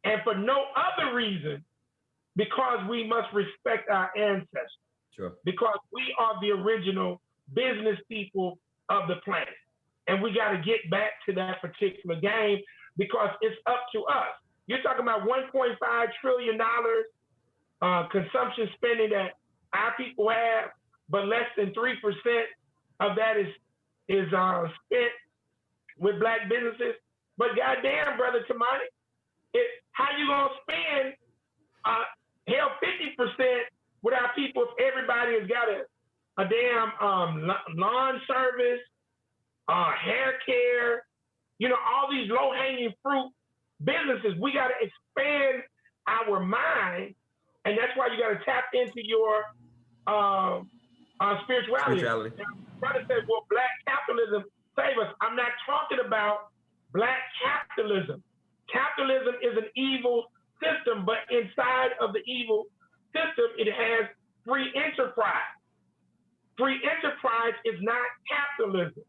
And for no other reason, because we must respect our ancestors. Sure. Because we are the original business people of the planet. And we got to get back to that particular game because it's up to us. You're talking about $1.5 trillion consumption spending that our people have, but less than 3% of that is spent with Black businesses. But goddamn, Brother Tamani, how you gonna spend 50% with our people if everybody has got a damn lawn service, hair care, all these low-hanging fruit businesses. We got to expand our mind, and that's why you got to tap into your spirituality. Brother said, well, Black capitalism save us. I'm not talking about Black capitalism. Capitalism is an evil system, but inside of the evil system, it has free enterprise. Free enterprise is not capitalism.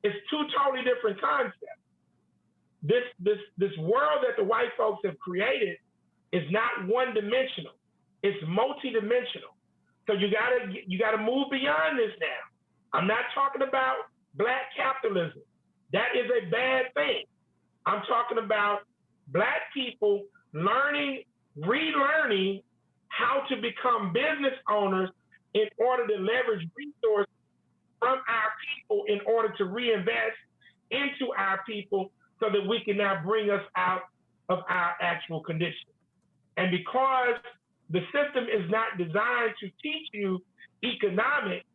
It's two totally different concepts. This world that the white folks have created is not one-dimensional. It's multi-dimensional. So you gotta move beyond this now. I'm not talking about Black capitalism. That is a bad thing. I'm talking about Black people learning, relearning how to become business owners in order to leverage resources from our people in order to reinvest into our people so that we can now bring us out of our actual condition. And because the system is not designed to teach you economics,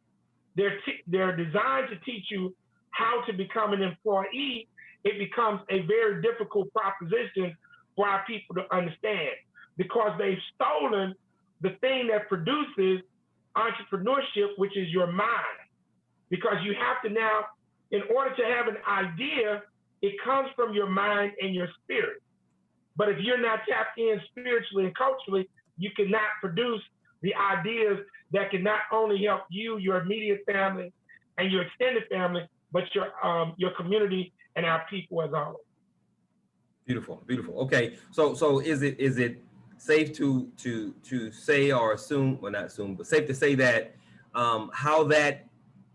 they're designed to teach you how to become an employee. It becomes a very difficult proposition for our people to understand because they've stolen the thing that produces entrepreneurship, which is your mind. Because you have to now, in order to have an idea, it comes from your mind and your spirit. But if you're not tapped in spiritually and culturally, you cannot produce the ideas that can not only help you, your immediate family, and your extended family, but your community and our people as a whole. Beautiful, beautiful. Okay, so is it safe to say or assume, well not assume, but safe to say that how that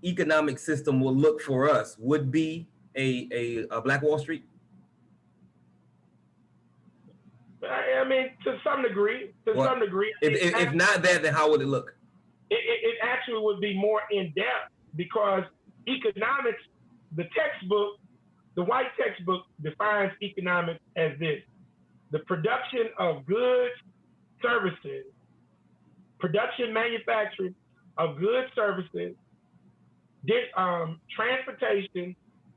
economic system will look for us would be a Black Wall Street? I mean, to some degree. If not that, then how would it look? It actually would be more in depth because economics, the textbook, the white textbook defines economics as this: the production of goods, services, production, manufacturing of goods, services, transportation,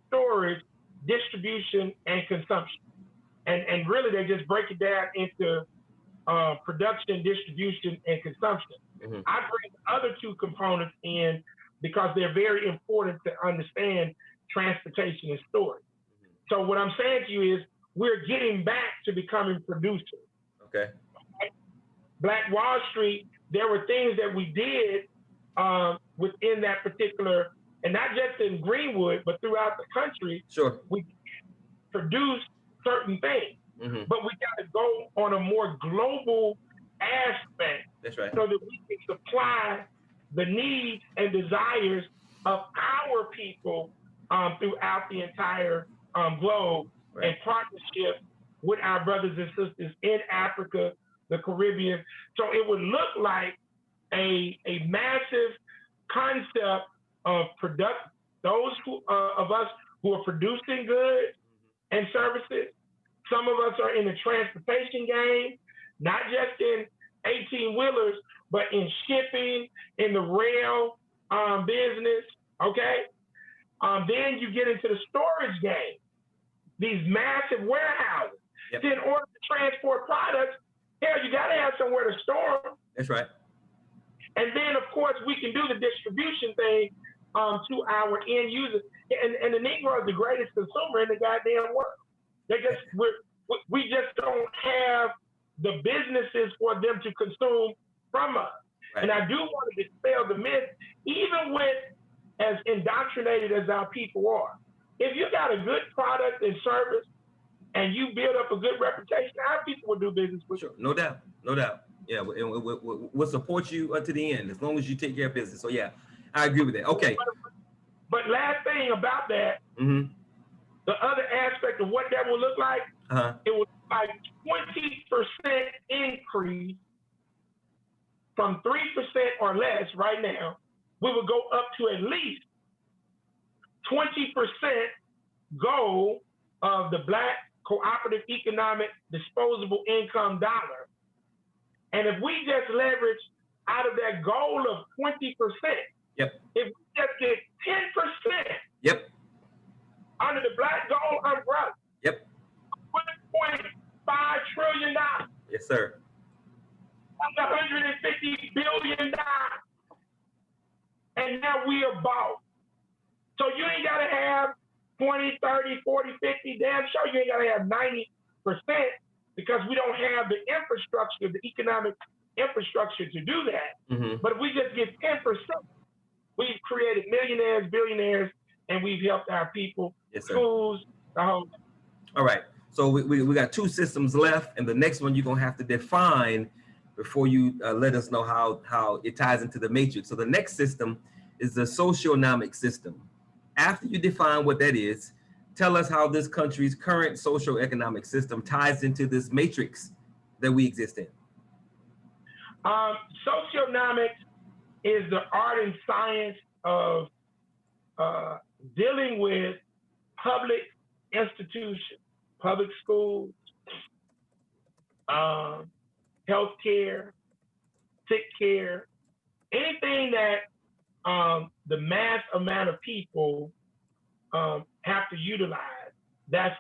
storage, distribution, and consumption. And really, they just break it down into production, distribution, and consumption. Mm-hmm. I bring the other two components in because they're very important to understand transportation and storage. Mm-hmm. So what I'm saying to you is we're getting back to becoming producers. Okay. Black Wall Street, there were things that we did within that particular, and not just in Greenwood, but throughout the country. Sure. We produced certain things, mm-hmm. but we got to go on a more global aspect. That's right. So that we can supply the needs and desires of our people throughout the entire globe, right, in partnership with our brothers and sisters in Africa, the Caribbean. So it would look like a massive concept of those of us who are producing goods and services. Some of us are in the transportation game, not just in 18-wheelers, but in shipping, in the rail business, okay? Then you get into the storage game, these massive warehouses. Yep. In order to transport products, hell, you gotta have somewhere to store them. That's right. And then, of course, we can do the distribution thing to our end users. And the Negro is the greatest consumer in the goddamn world. We just don't have the businesses for them to consume from us. Right. And I do want to dispel the myth, even with as indoctrinated as our people are. If you got a good product and service and you build up a good reputation, our people will do business with you. No doubt, no doubt. Yeah, we'll support you to the end as long as you take care of business. So yeah, I agree with that. Okay. But last thing about that, mm-hmm, the other aspect of what that will look like, it will look like 20% increase from 3% or less right now. We will go up to at least 20% goal of the Black Cooperative Economic Disposable Income dollar. And if we just leverage out of that goal of 20%, yep, if we just get 10%, yep, under the Black Gold umbrella, yep, $1.5 trillion. Yes, sir. That's $150 billion. And now we are bought. So you ain't got to have 20, 30, 40, 50, damn sure you ain't got to have 90% because we don't have the infrastructure, the economic infrastructure to do that. Mm-hmm. But if we just get 10%, we've created millionaires, billionaires, and we've helped our people, yes, sir, schools, the whole. All right. So we got two systems left, and the next one you're going to have to define before you let us know how it ties into the matrix. So the next system is the socioeconomic system. After you define what that is, tell us how this country's current socioeconomic system ties into this matrix that we exist in. Socioeconomics is the art and science of dealing with public institutions, public schools, healthcare, sick care, anything that the mass amount of people have to utilize. That's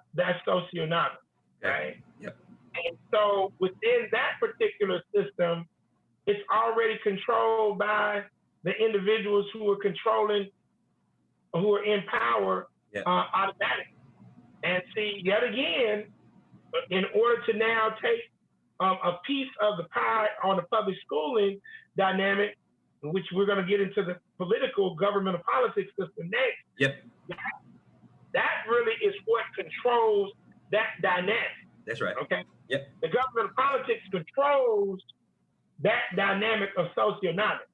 socioeconomic, right? Yep. And so within that particular system, it's already controlled by the individuals who are controlling, who are in power, automatically. And see, yet again, in order to now take a piece of the pie on the public schooling dynamic, which we're going to get into the political governmental politics system next. Yep. That really is what controls that dynamic. That's right. Okay. Yep. The governmental politics controls that dynamic of socioeconomics.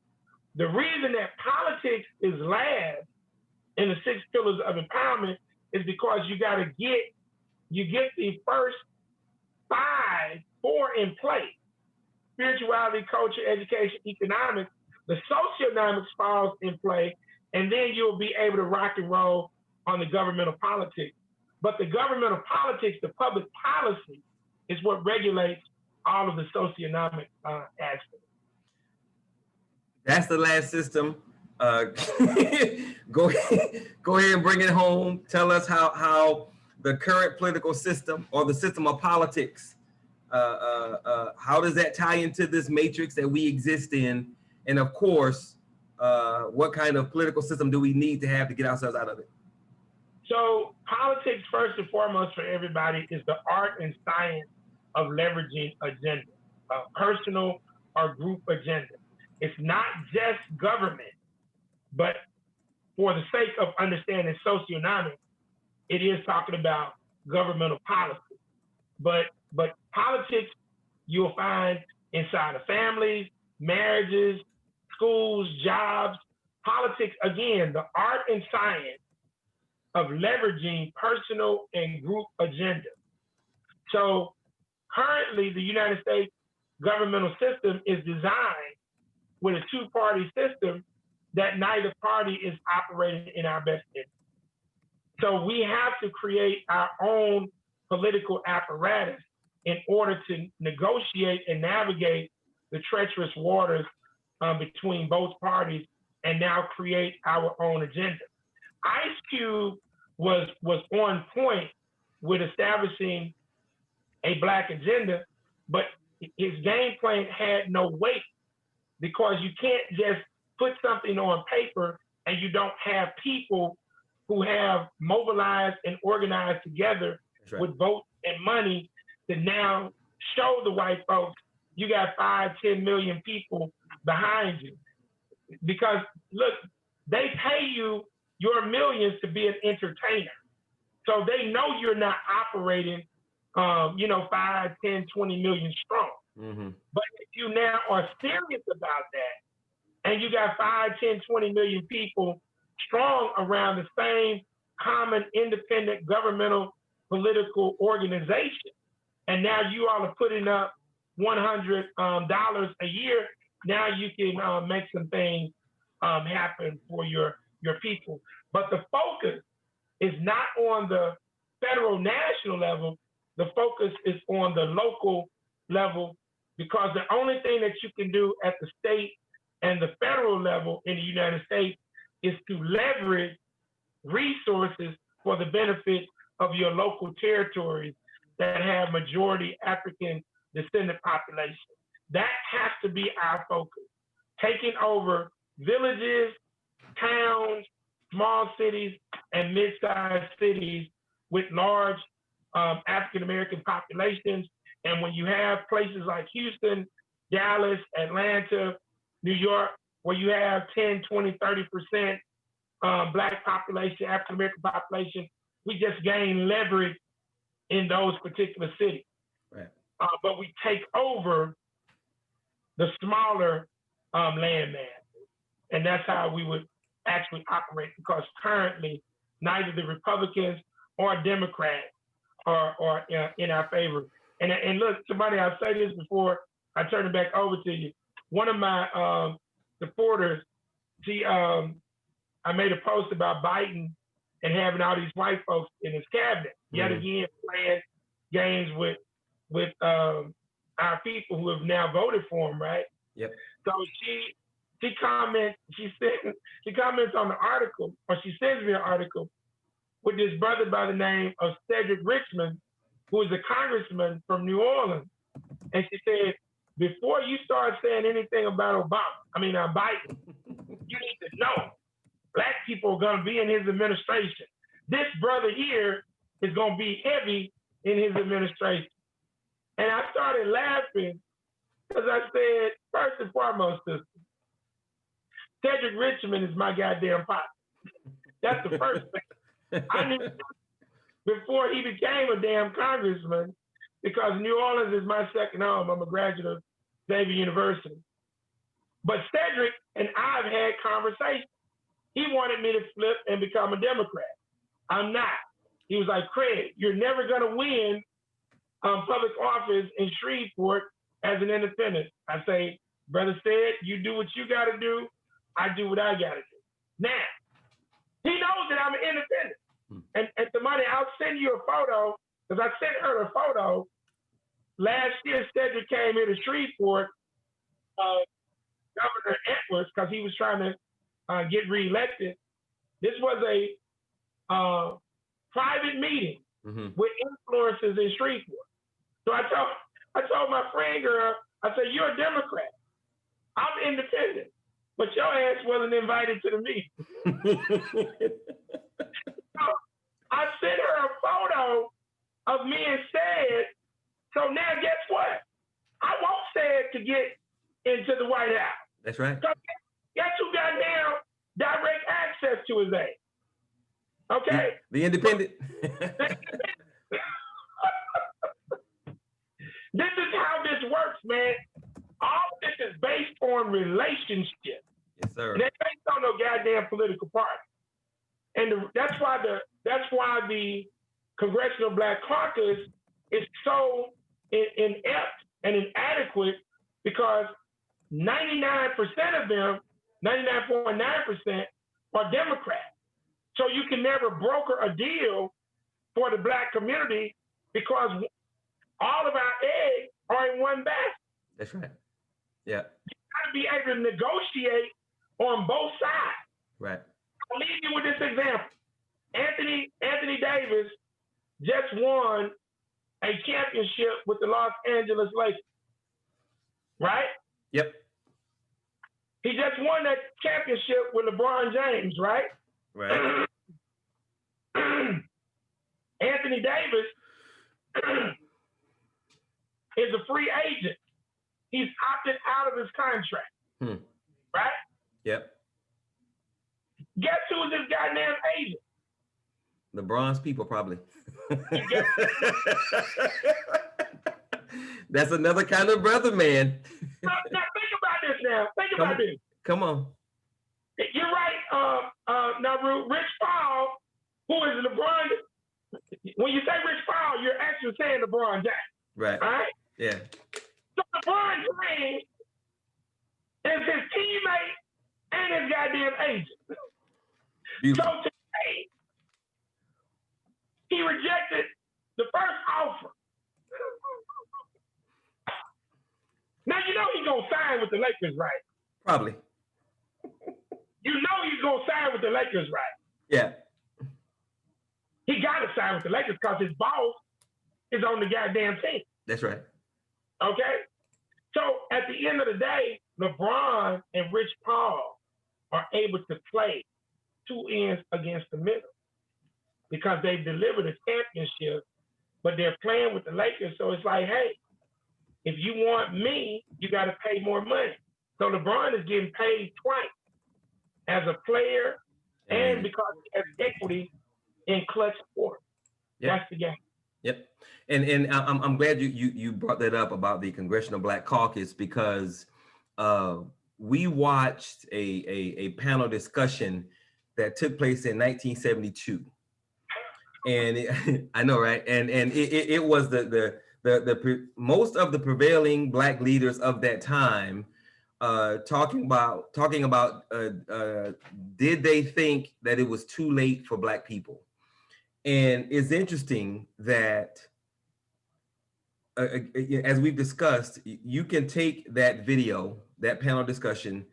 The reason that politics is last in the 6 pillars of empowerment is because you get the first 4 in place: spirituality, culture, education, economics. The socioeconomics falls in play, and then you'll be able to rock and roll on the governmental politics. But the governmental politics, the public policy, is what regulates all of the socioeconomic aspects. That's the last system. Uh, go ahead and bring it home. Tell us how the current political system or the system of politics, how does that tie into this matrix that we exist in? And of course, what kind of political system do we need to have to get ourselves out of it? So politics, first and foremost, for everybody, is the art and science of leveraging agenda, personal or group agenda. It's not just government, but for the sake of understanding socioeconomics, it is talking about governmental policy. But politics you'll find inside of families, marriages, schools, jobs. Politics, again, the art and science of leveraging personal and group agenda. So currently, the United States governmental system is designed with a two-party system that neither party is operating in our best interest. So we have to create our own political apparatus in order to negotiate and navigate the treacherous waters between both parties and now create our own agenda. Ice Cube was on point with establishing a Black agenda, but his game plan had no weight because you can't just put something on paper and you don't have people who have mobilized and organized together with votes and money to now show the white folks you got 5-10 million people behind you. Because look, they pay you your millions to be an entertainer. So they know you're not operating 5, 10, 20 million strong. Mm-hmm. But if you now are serious about that, and you got 5, 10, 20 million people strong around the same common independent governmental political organization, and now you all are putting up $100 a year, now you can make some things happen for your people. But the focus is not on the federal national level, the focus is on the local level, because the only thing that you can do at the state and the federal level in the United States is to leverage resources for the benefit of your local territories that have majority African descendant population. That has to be our focus. Taking over villages, towns, small cities, and mid-sized cities with large African-American populations. And when you have places like Houston, Dallas, Atlanta, New York, where you have 10, 20, 30% Black population, African-American population, we just gain leverage in those particular cities. Right. But we take over the smaller land masses. And that's how we would actually operate, because currently neither the Republicans or Democrats are in our favor. And look, somebody, I'll say this before I turn it back over to you. One of my supporters, I made a post about Biden and having all these white folks in his cabinet, yet again playing games with our people who have now voted for him, right? Yep. So she comments on the article, or she sends me an article with this brother by the name of Cedric Richmond, who is a congressman from New Orleans. And she said, before you start saying anything about Biden, you need to know Black people are going to be in his administration. This brother here is going to be heavy in his administration. And I started laughing because I said, first and foremost, sister, Cedric Richmond is my goddamn pop. That's the first thing. I knew before he became a damn congressman, because New Orleans is my second home. I'm a graduate of Xavier University. But Cedric and I have had conversations. He wanted me to flip and become a Democrat. I'm not. He was like, Craig, you're never going to win public office in Shreveport as an independent. I say, brother said, you do what you got to do. I do what I got to do. Now, he knows that I'm an independent. And Tamani, I'll send you a photo, because I sent her a photo. Last year, Cedric came here to Shreveport Governor Edwards, because he was trying to get reelected. This was a private meeting with influencers in Shreveport. So I told my friend girl, I said, "You're a Democrat. I'm independent, but your ass wasn't invited to the meeting." So I sent her a photo of me and Said. So now guess what? I want Said to get into the White House. That's right. So guess who got now direct access to his aid? Okay? The independent. This is how this works, man. All of this is based on relationship. Yes, sir. And it's based on no goddamn political party. And that's why the Congressional Black Caucus is so inept and inadequate, because 99% of them, 99.9%, are Democrats. So you can never broker a deal for the Black community, because all of our eggs are in one basket. That's right. Yeah. You got to be able to negotiate on both sides. Right. I'll leave you with this example. Anthony Davis just won a championship with the Los Angeles Lakers, right? Yep. He just won that championship with LeBron James, right? Right. Anthony Davis is a free agent. He's opted out of his contract, right? Yep. Guess who's this goddamn agent? LeBron's people, probably. That's another kind of brother, man. Now think about this now. Think about this. Come on. You're right, Naru. Rich Paul, who is LeBron. When you say Rich Paul, you're actually saying LeBron James. Right. All right? Yeah. So LeBron James is his teammate and his goddamn agent. Beautiful. So today, he rejected the first offer. Now you know he's gonna sign with the Lakers, right? Probably. You know he's gonna sign with the Lakers, right? Yeah. He gotta sign with the Lakers because his boss is on the goddamn team. That's right. Okay? So at the end of the day, LeBron and Rich Paul are able to play two ends against the middle, because they've delivered a championship, but they're playing with the Lakers. So it's like, hey, if you want me, you got to pay more money. So LeBron is getting paid twice, as a player and because he has equity in clutch sports. Yep. That's the game. Yep. And I'm glad you brought that up about the Congressional Black Caucus, because we watched a panel discussion that took place in 1972. And I know, right? And it was the most of the prevailing Black leaders of that time talking about did they think that it was too late for Black people? And it's interesting that as we've discussed, you can take that video, that panel discussion,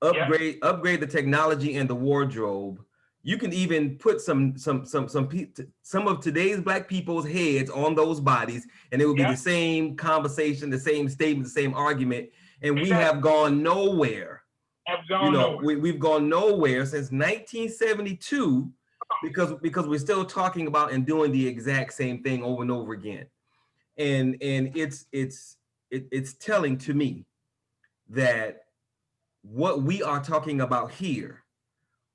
upgrade the technology and the wardrobe. You can even put some of today's Black people's heads on those bodies, and it will be the same conversation, the same statement, the same argument, and we have gone nowhere. We've gone nowhere since 1972 because we're still talking about and doing the exact same thing over and over again. And it's telling to me that what we are talking about here,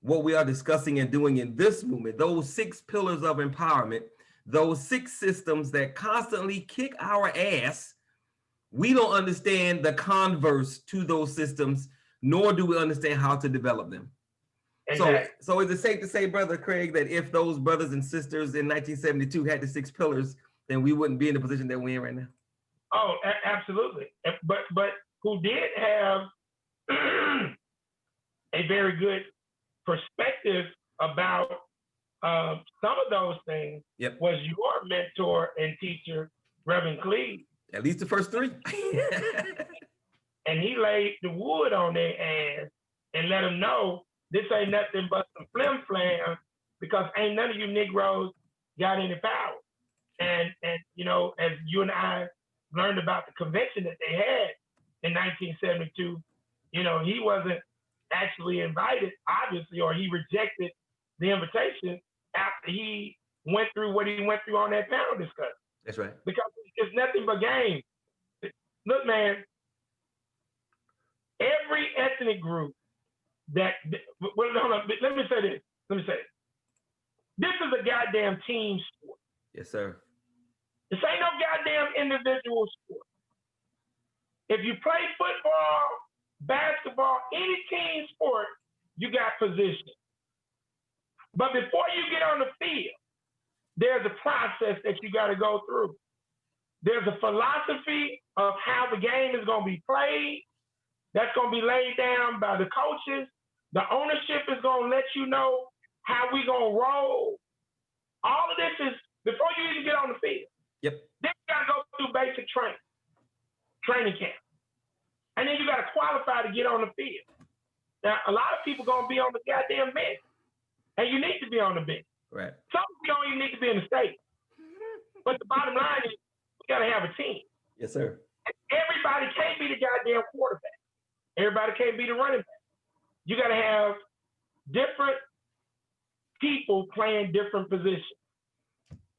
what we are discussing and doing in this movement, those 6 pillars of empowerment, those 6 systems that constantly kick our ass, we don't understand the converse to those systems, nor do we understand how to develop them. Exactly. So is it safe to say, Brother Craig, that if those brothers and sisters in 1972 had the 6 pillars, then we wouldn't be in the position that we're in right now? Oh, absolutely. But who did have a very good perspective about some of those things was your mentor and teacher, Reverend Cleve. At least the first 3. and he laid the wood on their ass and let them know this ain't nothing but some flim flam because ain't none of you Negroes got any power. And you know, as you and I learned about the convention that they had in 1972, you know, he wasn't actually invited, obviously, or he rejected the invitation after he went through what he went through on that panel discussion. That's right. Because it's nothing but games. Look, man, every ethnic group that, well, hold on, let me say this. This is a goddamn team sport. Yes, sir. This ain't no goddamn individual sport. If you play football, basketball, any team sport, you got position. But before you get on the field, there's a process that you got to go through. There's a philosophy of how the game is going to be played. That's going to be laid down by the coaches. The ownership is going to let you know how we going to roll. All of this is before you even get on the field. Yep. Then you got to go through basic training camp. And then you got to qualify to get on the field. Now, a lot of people going to be on the goddamn bench. And you need to be on the bench. Right. Some of you don't even need to be in the state. But the bottom line is we got to have a team. Yes, sir. And everybody can't be the goddamn quarterback. Everybody can't be the running back. You got to have different people playing different positions.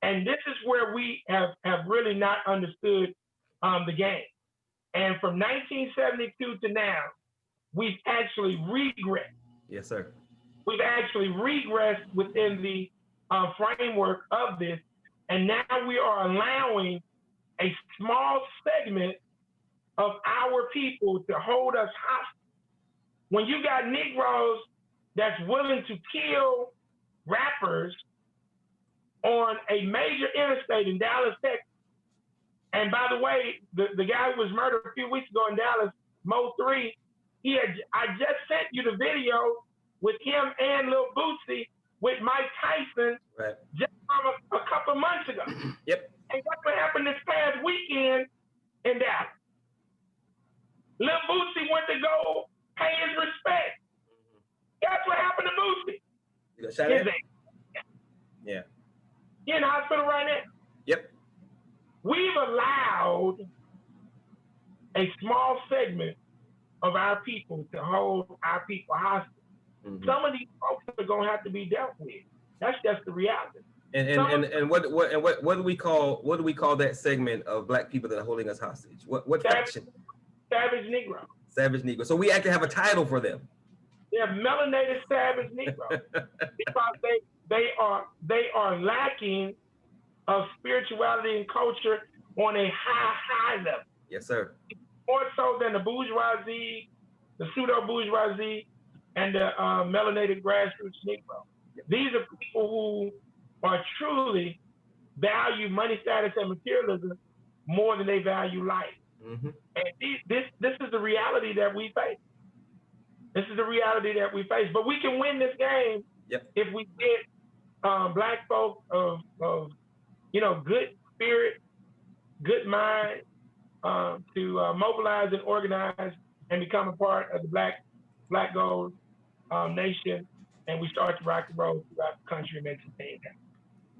And this is where we have really not understood the game. And from 1972 to now, we've actually regressed. Yes, sir. We've actually regressed within the framework of this. And now we are allowing a small segment of our people to hold us hostage. When you got Negroes that's willing to kill rappers on a major interstate in Dallas, Texas. And by the way, the guy who was murdered a few weeks ago in Dallas, Mo 3, I just sent you the video with him and Lil Bootsy with Mike Tyson right. just from a couple of months ago. Yep. And that's what happened this past weekend in Dallas. Lil Bootsy went to go pay his respect. Guess what happened to Bootsy? You got shot at? Yeah. He in the hospital right now. Yep. We've allowed a small segment of our people to hold our people hostage. Mm-hmm. Some of these folks are gonna have to be dealt with. That's just the reality. And what do we call that segment of Black people that are holding us hostage? What faction? Savage Negro. Savage Negro. So we actually have a title for them. They're melanated savage Negro because they are lacking of spirituality and culture on a high level. Yes, sir. More so than the bourgeoisie, the pseudo bourgeoisie, and the melanated grassroots Negro. Yep. These are people who are truly value money, status, and materialism more than they value life. Mm-hmm. And this is the reality that we face. This is the reality that we face. But we can win this game if we get Black folk of good spirit, good mind to mobilize and organize and become a part of the Black Gold nation, and we start to rock and roll throughout the country and make some things happen.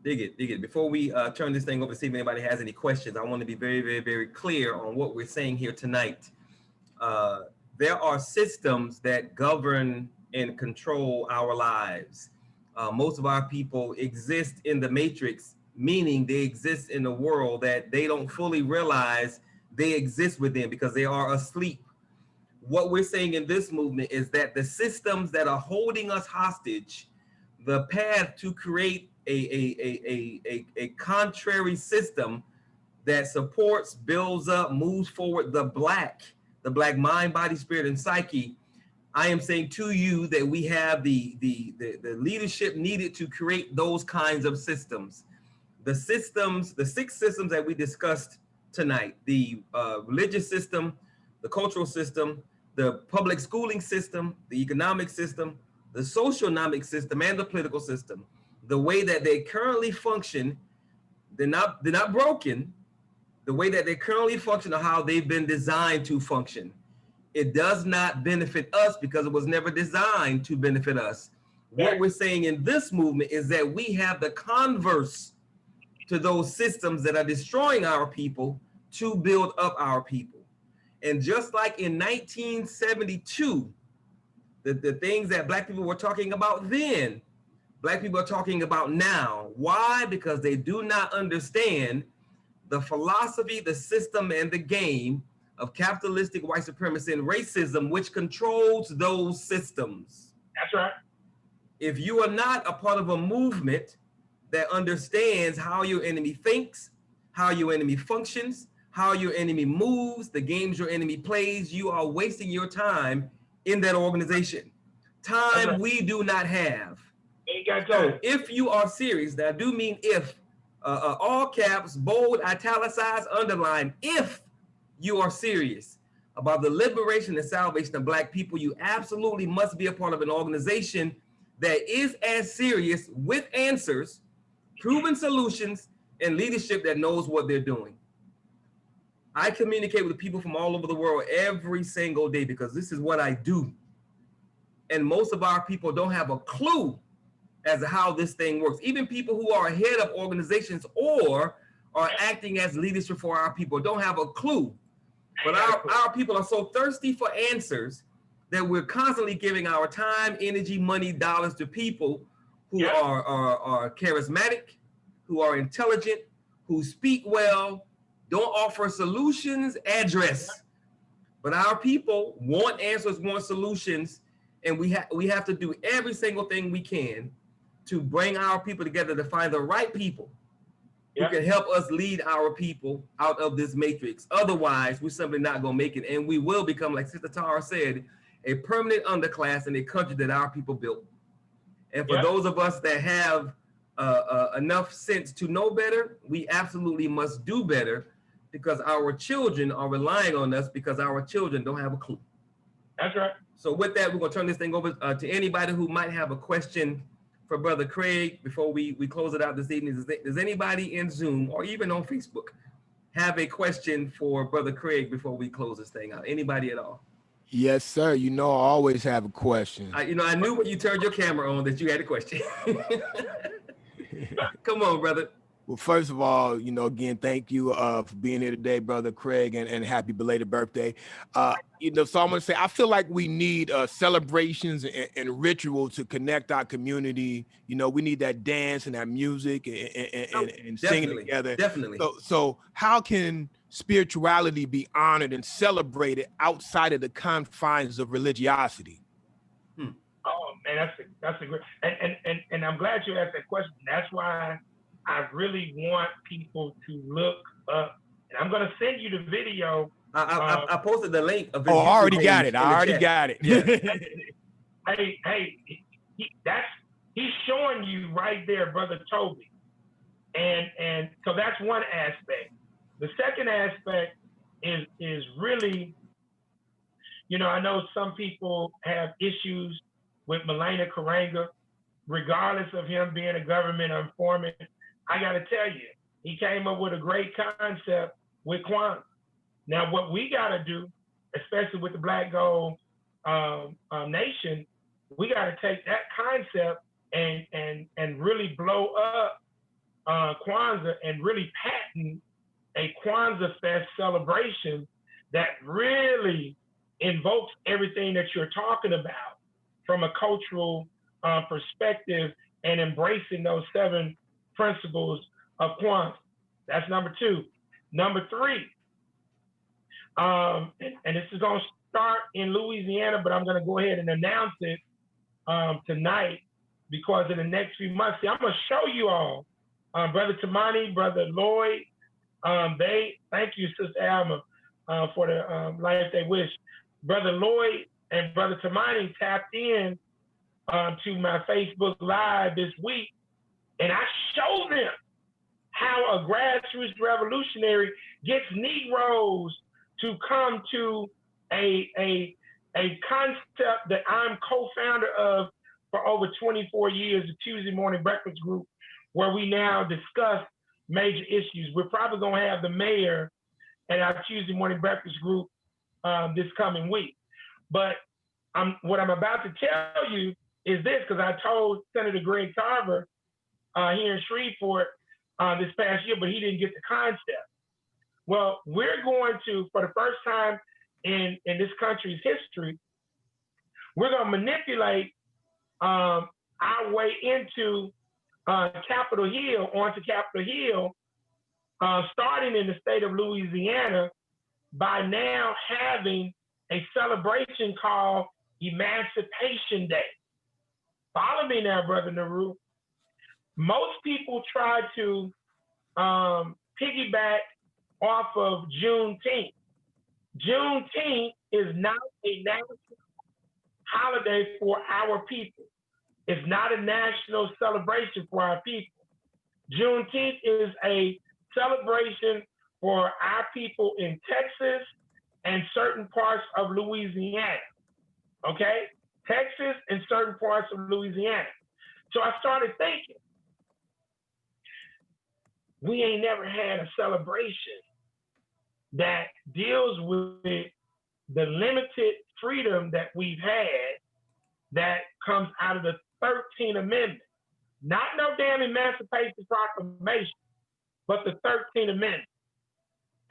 Dig it. Before we turn this thing over to see if anybody has any questions, I want to be very, very, very clear on what we're saying here tonight. There are systems that govern and control our lives. Most of our people exist in the matrix, meaning they exist in a world that they don't fully realize they exist within because they are asleep. What we're saying in this movement is that the systems that are holding us hostage, the path to create a contrary system that supports, builds up, moves forward the black mind, body, spirit, and psyche. I am saying to you that we have the leadership needed to create those kinds of systems. The systems, the 6 systems that we discussed tonight, the religious system, the cultural system, the public schooling system, the economic system, the socioeconomic system, and the political system, the way that they currently function, they're not broken. The way that they currently function or how they've been designed to function. It does not benefit us because it was never designed to benefit us. What we're saying in this movement is that we have the converse to those systems that are destroying our people to build up our people. And just like in 1972, the things that Black people were talking about then, Black people are talking about now. Why? Because they do not understand the philosophy, the system, and the game of capitalistic white supremacy and racism, which controls those systems. That's right. If you are not a part of a movement that understands how your enemy thinks, how your enemy functions, how your enemy moves, the games your enemy plays, you are wasting your time in that organization. Time we do not have. So if you are serious, that I do mean if, all caps, bold, italicized, underline, if you are serious about the liberation and salvation of Black people, you absolutely must be a part of an organization that is as serious with answers, proven solutions, and leadership that knows what they're doing. I communicate with people from all over the world every single day because this is what I do. And most of our people don't have a clue as to how this thing works. Even people who are head of organizations or are acting as leadership for our people don't have a clue. But our people are so thirsty for answers that we're constantly giving our time, energy, money, dollars to people who are charismatic, who are intelligent, who speak well, don't offer solutions, address. But our people want answers, want solutions, and we have to do every single thing we can to bring our people together to find the right people who can help us lead our people out of this matrix. Otherwise, we're simply not going to make it. And we will become, like Sister Tara said, a permanent underclass in a country that our people built. And for those of us that have enough sense to know better, we absolutely must do better because our children are relying on us because our children don't have a clue. That's right. So with that, we're going to turn this thing over to anybody who might have a question for Brother Craig before we close it out this evening. Does anybody in Zoom or even on Facebook have a question for Brother Craig before we close this thing out? Anybody at all? Yes, sir. You know, I always have a question. I knew when you turned your camera on that you had a question. Come on, brother. Well, first of all, again, thank you for being here today, Brother Craig, and happy belated birthday. So I'm going to say, I feel like we need celebrations and ritual to connect our community. We need that dance and that music and singing together. Definitely. So how can spirituality be honored and celebrated outside of the confines of religiosity? Oh man, that's a great, and I'm glad you asked that question. That's why I really want people to look up, and I'm going to send you the video. I posted the link of his I already YouTube got it. page I already got it. Yeah. Hey, he's showing you right there, Brother Toby, and so that's one aspect. The second aspect is really, I know some people have issues with Maulana Karenga, regardless of him being a government informant. I got to tell you, he came up with a great concept with Kwanzaa. Now, what we got to do, especially with the Black Gold Nation, we got to take that concept and really blow up Kwanzaa and really patent a Kwanzaa Fest celebration that really invokes everything that you're talking about from a cultural perspective and embracing those 7 principles of Kwanzaa. That's number 2. Number 3, and this is going to start in Louisiana, but I'm going to go ahead and announce it tonight because in the next few months, I'm going to show you all, Brother Tamani, Brother Lloyd, thank you, Sister Alma, for the life they wish. Brother Lloyd and Brother Tamani tapped in to my Facebook Live this week, and I showed them how a grassroots revolutionary gets Negroes to come to a concept that I'm co-founder of for over 24 years, the Tuesday Morning Breakfast Group, where we now discuss major issues. We're probably going to have the mayor at our Tuesday Morning Breakfast Group this coming week. But what I'm about to tell you is this, because I told Senator Greg Tarver here in Shreveport this past year, but he didn't get the concept. Well, we're going to, for the first time in this country's history, we're going to manipulate our way into Capitol Hill, onto Capitol Hill, starting in the state of Louisiana, by now having a celebration called Emancipation Day. Follow me now, Brother Naru. Most people try to piggyback off of Juneteenth. Juneteenth is not a national holiday for our people. It's not a national celebration for our people. Juneteenth is a celebration for our people in Texas and certain parts of Louisiana, okay? Texas and certain parts of Louisiana. So I started thinking, we ain't never had a celebration that deals with the limited freedom that we've had that comes out of the 13th Amendment. Not no damn Emancipation Proclamation, but the 13th Amendment.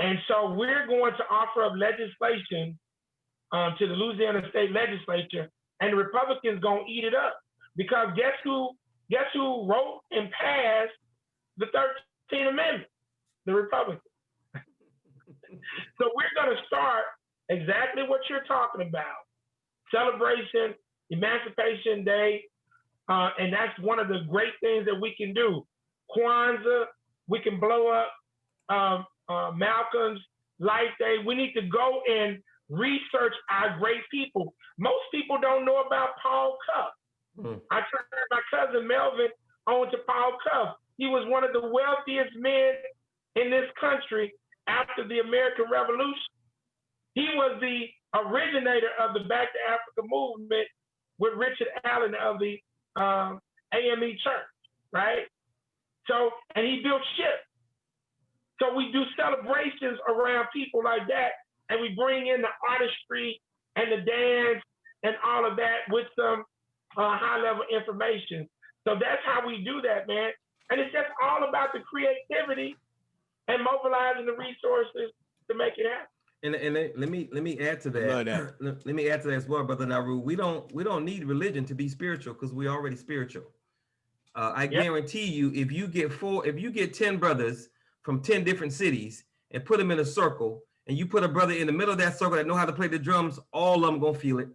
And so we're going to offer up legislation to the Louisiana State Legislature, and the Republicans gonna eat it up. Because guess who wrote and passed the 13th Amendment? The Republicans. So we're gonna start exactly what you're talking about. Celebration, Emancipation Day, and that's one of the great things that we can do. Kwanzaa, we can blow up Malcolm's Life Day. We need to go and research our great people. Most people don't know about Paul Cuff. I turned my cousin Melvin on to Paul Cuff. He was one of the wealthiest men in this country after the American Revolution. He was the originator of the Back to Africa movement with Richard Allen of the AME Church, right? So, and he built ships. So we do celebrations around people like that, and we bring in the artistry and the dance and all of that with some high-level information. So that's how we do that, man. And it's just all about the creativity and mobilizing the resources to make it happen. And let me add to that. Let me add to that as well, Brother Naru. We don't need religion to be spiritual, because we're already spiritual. I guarantee you, if you get 10 brothers from 10 different cities and put them in a circle, and you put a brother in the middle of that circle that know how to play the drums, all of them gonna feel it.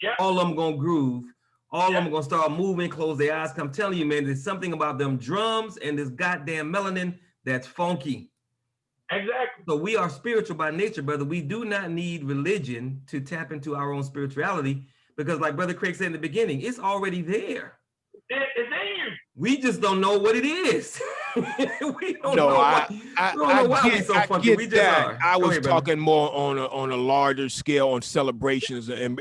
Yeah. All of them gonna groove. All of them gonna start moving, close their eyes. I'm telling you, man, there's something about them drums and this goddamn melanin that's funky. Exactly. So we are spiritual by nature, brother. We do not need religion to tap into our own spirituality, because like Brother Craig said in the beginning, it's already there. It's in you. We just don't know what it is. We don't know I why we so funky. Get We just that. are. I Go was ahead, brother. talking more on a larger scale on celebrations, and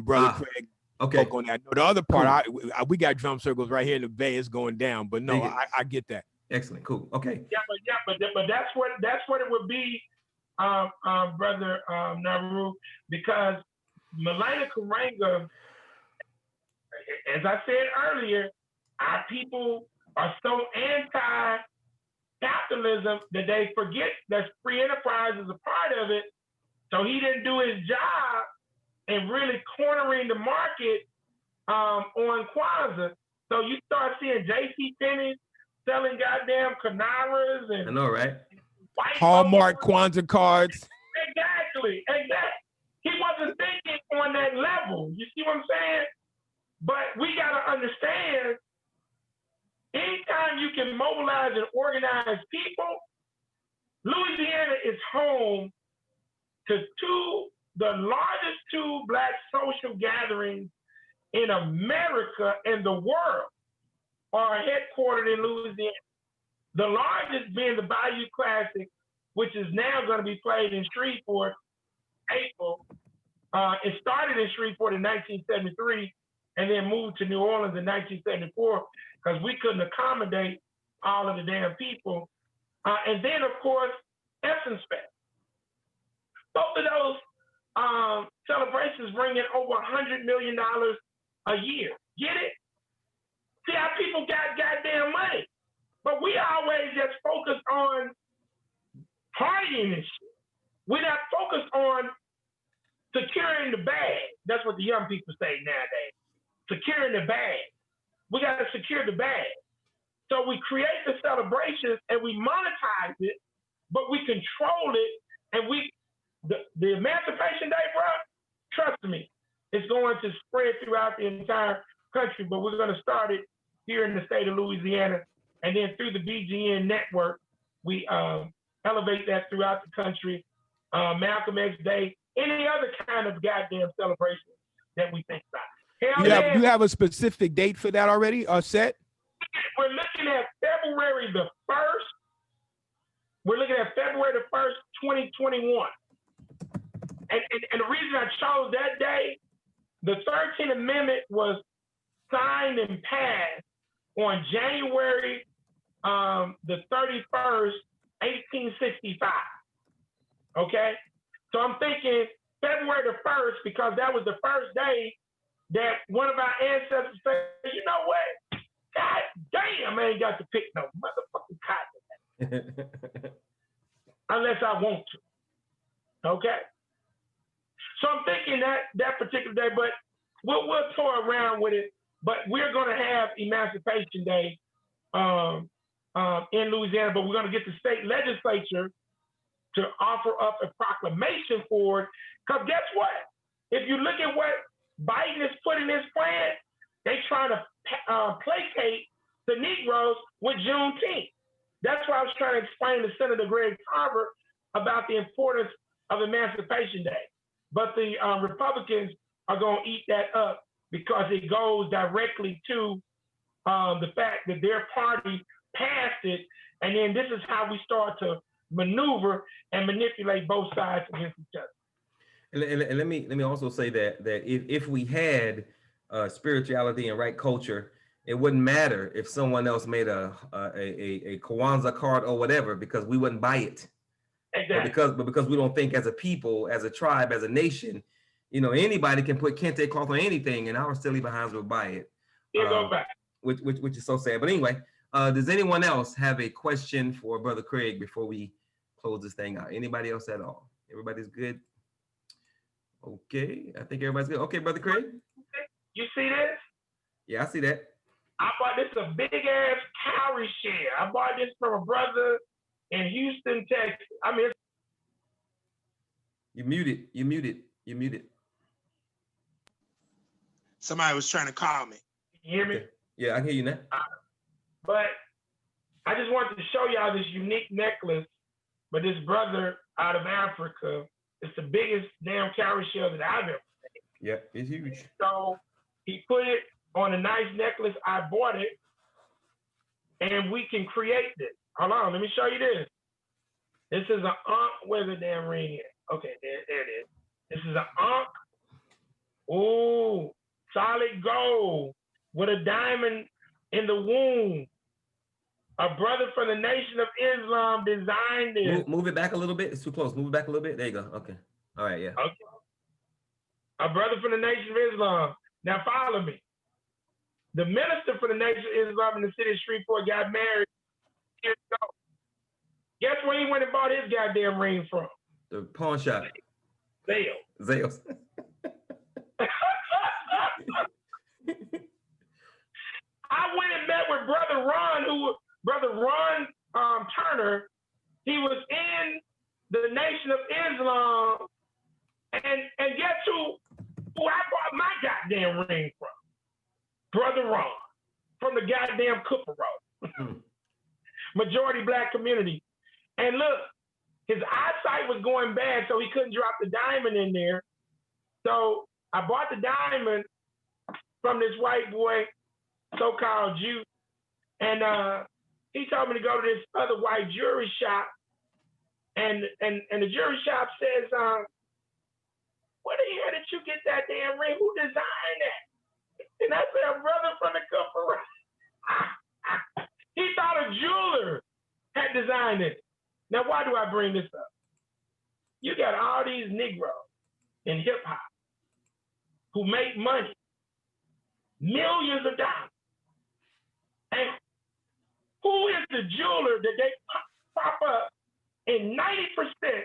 Brother Craig Okay. spoke on that. No, the other part, we got drum circles right here in the Bay. It's going down, but no, I get that. Excellent. Cool. Okay. But that's what it would be, Brother Naru, because Melina Karanga, as I said earlier, our people are so anti-capitalism that they forget that free enterprise is a part of it. So he didn't do his job in really cornering the market on Kwanzaa. So you start seeing JCPenney selling goddamn Canaras and I know, right? Hallmark Kwanzaa cards. Exactly. He wasn't thinking on that level. You see what I'm saying? But we got to understand, anytime you can mobilize and organize people, Louisiana is home to the largest two Black social gatherings in America and the world are headquartered in Louisiana. The largest being the Bayou Classic, which is now going to be played in Shreveport, April. It started in Shreveport in 1973 and then moved to New Orleans in 1974 because we couldn't accommodate all of the damn people. And then, of course, Essence Fest. Both of those celebrations bring in over $100 million a year. Get it? See how people got goddamn money. But we always just focus on partying and shit. We're not focused on securing the bag. That's what the young people say nowadays. Securing the bag. We got to secure the bag. So we create the celebrations and we monetize it, but we control it. And the Emancipation Day, bro, trust me, it's going to spread throughout the entire country, but we're going to start it here in the state of Louisiana. And then through the BGN network, we elevate that throughout the country. Malcolm X Day, any other kind of goddamn celebration that we think about. Hell, you have a specific date for that already set? We're looking at February the 1st. We're looking at February the 1st, 2021. And the reason I chose that day, the 13th Amendment was signed and passed on January the 31st, 1865. Okay? So I'm thinking February the 1st, because that was the first day that one of our ancestors said, you know what? God damn, I ain't got to pick no motherfucking cotton. Unless I want to. Okay? So I'm thinking that particular day, but we'll toy around with it. But we're going to have Emancipation Day in Louisiana, but we're going to get the state legislature to offer up a proclamation for it. Because guess what? If you look at what Biden has put in his plan, they trying to placate the Negroes with Juneteenth. That's why I was trying to explain to Senator Greg Carver about the importance of Emancipation Day. But the Republicans are going to eat that up because it goes directly to the fact that their party passed it. And then this is how we start to maneuver and manipulate both sides against each other. And let me also say that if we had spirituality and right culture, it wouldn't matter if someone else made a Kwanzaa card or whatever, because we wouldn't buy it. Exactly. But because we don't think as a people, as a tribe, as a nation, you know, anybody can put kente cloth on anything, and our silly behinds will buy it. Go back. Which is so sad. But anyway, does anyone else have a question for Brother Craig before we close this thing out? Anybody else at all? Everybody's good? Okay, I think everybody's good. Okay, Brother Craig? You see this? Yeah, I see that. I bought this a big ass cowrie share. I bought this from a brother in Houston, Texas. I mean, You muted. Somebody was trying to call me. You hear me? Okay. Yeah, I can hear you now. But I just wanted to show y'all this unique necklace. But this brother out of Africa, it's the biggest damn cowrie shell that I've ever seen. Yeah, it's huge. So he put it on a nice necklace. I bought it, and we can create this. Hold on, let me show you this. This is an Ankh. Where's the damn ring at? Okay, there it is. This is an Ankh. Ooh, solid gold with a diamond in the womb. A brother from the Nation of Islam designed this. Move it back a little bit. It's too close. Move it back a little bit. There you go. Okay. All right. Yeah. Okay. A brother from the Nation of Islam. Now follow me. The minister for the Nation of Islam in the city of Shreveport got married years ago. Guess where he went and bought his goddamn ring from? The pawn shop. Zales. I went and met with Brother Ron Turner. He was in the Nation of Islam, and guess who I bought my goddamn ring from? Brother Ron, from the goddamn Cooper Road. Majority Black community. And look, his eyesight was going bad, so he couldn't drop the diamond in there. So I bought the diamond from this white boy, so-called Jew, and he told me to go to this other white jewelry shop, and the jewelry shop says, where the hell did you get that damn ring? Who designed that? And I said, a brother from the Cooper. He thought a jeweler had designed it. Now, why do I bring this up? You got all these Negroes in hip hop who make money, millions of dollars. And who is the jeweler that they pop up in 90%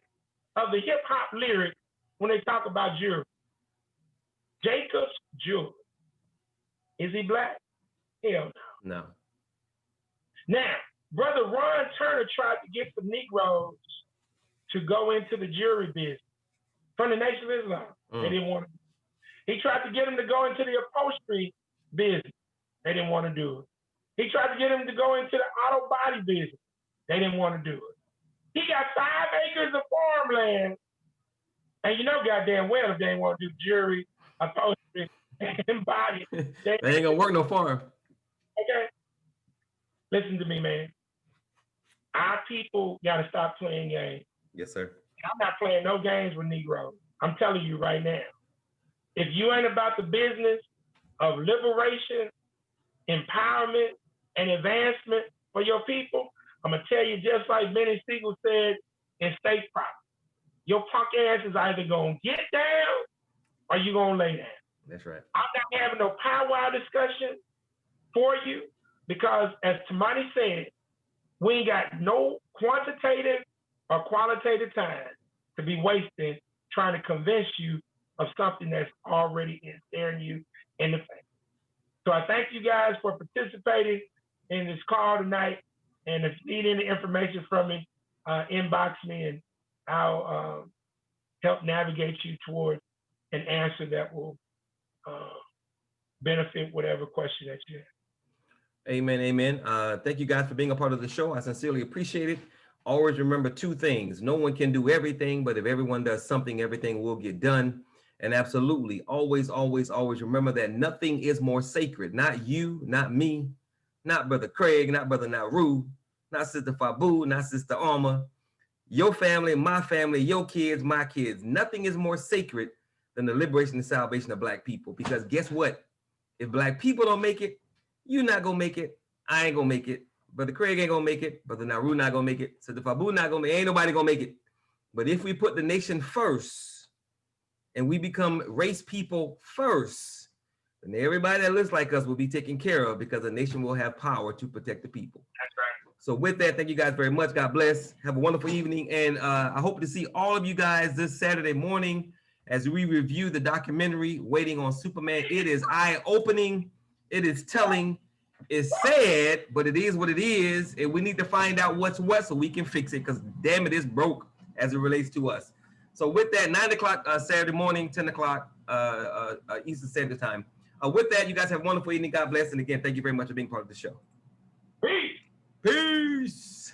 of the hip hop lyrics when they talk about jewelry? Jacob's Jewelry. Is he black? Hell no. No. Now, Brother Ron Turner tried to get the Negroes to go into the jewelry business from the Nation of Islam. They didn't want to. He tried to get them to go into the upholstery business. They didn't want to do it. He tried to get them to go into the auto body business. They didn't want to do it. He got 5 acres of farmland. And you know goddamn well if they didn't want to do jewelry, upholstery, and body. They ain't gonna work no farm. Okay? Listen to me, man. Our people gotta stop playing games. Yes, sir. I'm not playing no games with Negroes. I'm telling you right now. If you ain't about the business of liberation, empowerment, and advancement for your people, I'm gonna tell you just like Benny Siegel said in State Property. Your punk ass is either gonna get down or you gonna lay down. That's right. I'm not having no powwow discussion for you because, as Tamani said, we ain't got no quantitative or qualitative time to be wasting trying to convince you of something that's already staring you in the face. So I thank you guys for participating in this call tonight. And if you need any information from me, inbox me and I'll help navigate you towards an answer that will benefit whatever question that you have. Amen, amen. Thank you guys for being a part of the show. I sincerely appreciate it. Always remember 2 things. No one can do everything, but if everyone does something, everything will get done. And absolutely, always, always, always remember that nothing is more sacred. Not you, not me, not Brother Craig, not Brother Naru, not Sister Fabu, not Sister Alma. Your family, my family, your kids, my kids. Nothing is more sacred than the liberation and salvation of Black people. Because guess what? If Black people don't make it, you're not gonna make it. I ain't gonna make it. Brother Craig ain't gonna make it. Brother Naru not gonna make it. Sister Fabu not gonna make it. Ain't nobody gonna make it. But if we put the nation first and we become race people first, then everybody that looks like us will be taken care of because the nation will have power to protect the people. That's right. So with that, thank you guys very much. God bless. Have a wonderful evening. And I hope to see all of you guys this Saturday morning as we review the documentary, Waiting on Superman. It is eye-opening. It is telling. It's sad, but it is what it is. And we need to find out what's what so we can fix it because damn it, it's broke as it relates to us. So with that, 9 o'clock Saturday morning, 10 o'clock Eastern Standard Time. With that, you guys have a wonderful evening. God bless. And again, thank you very much for being part of the show. Peace. Peace.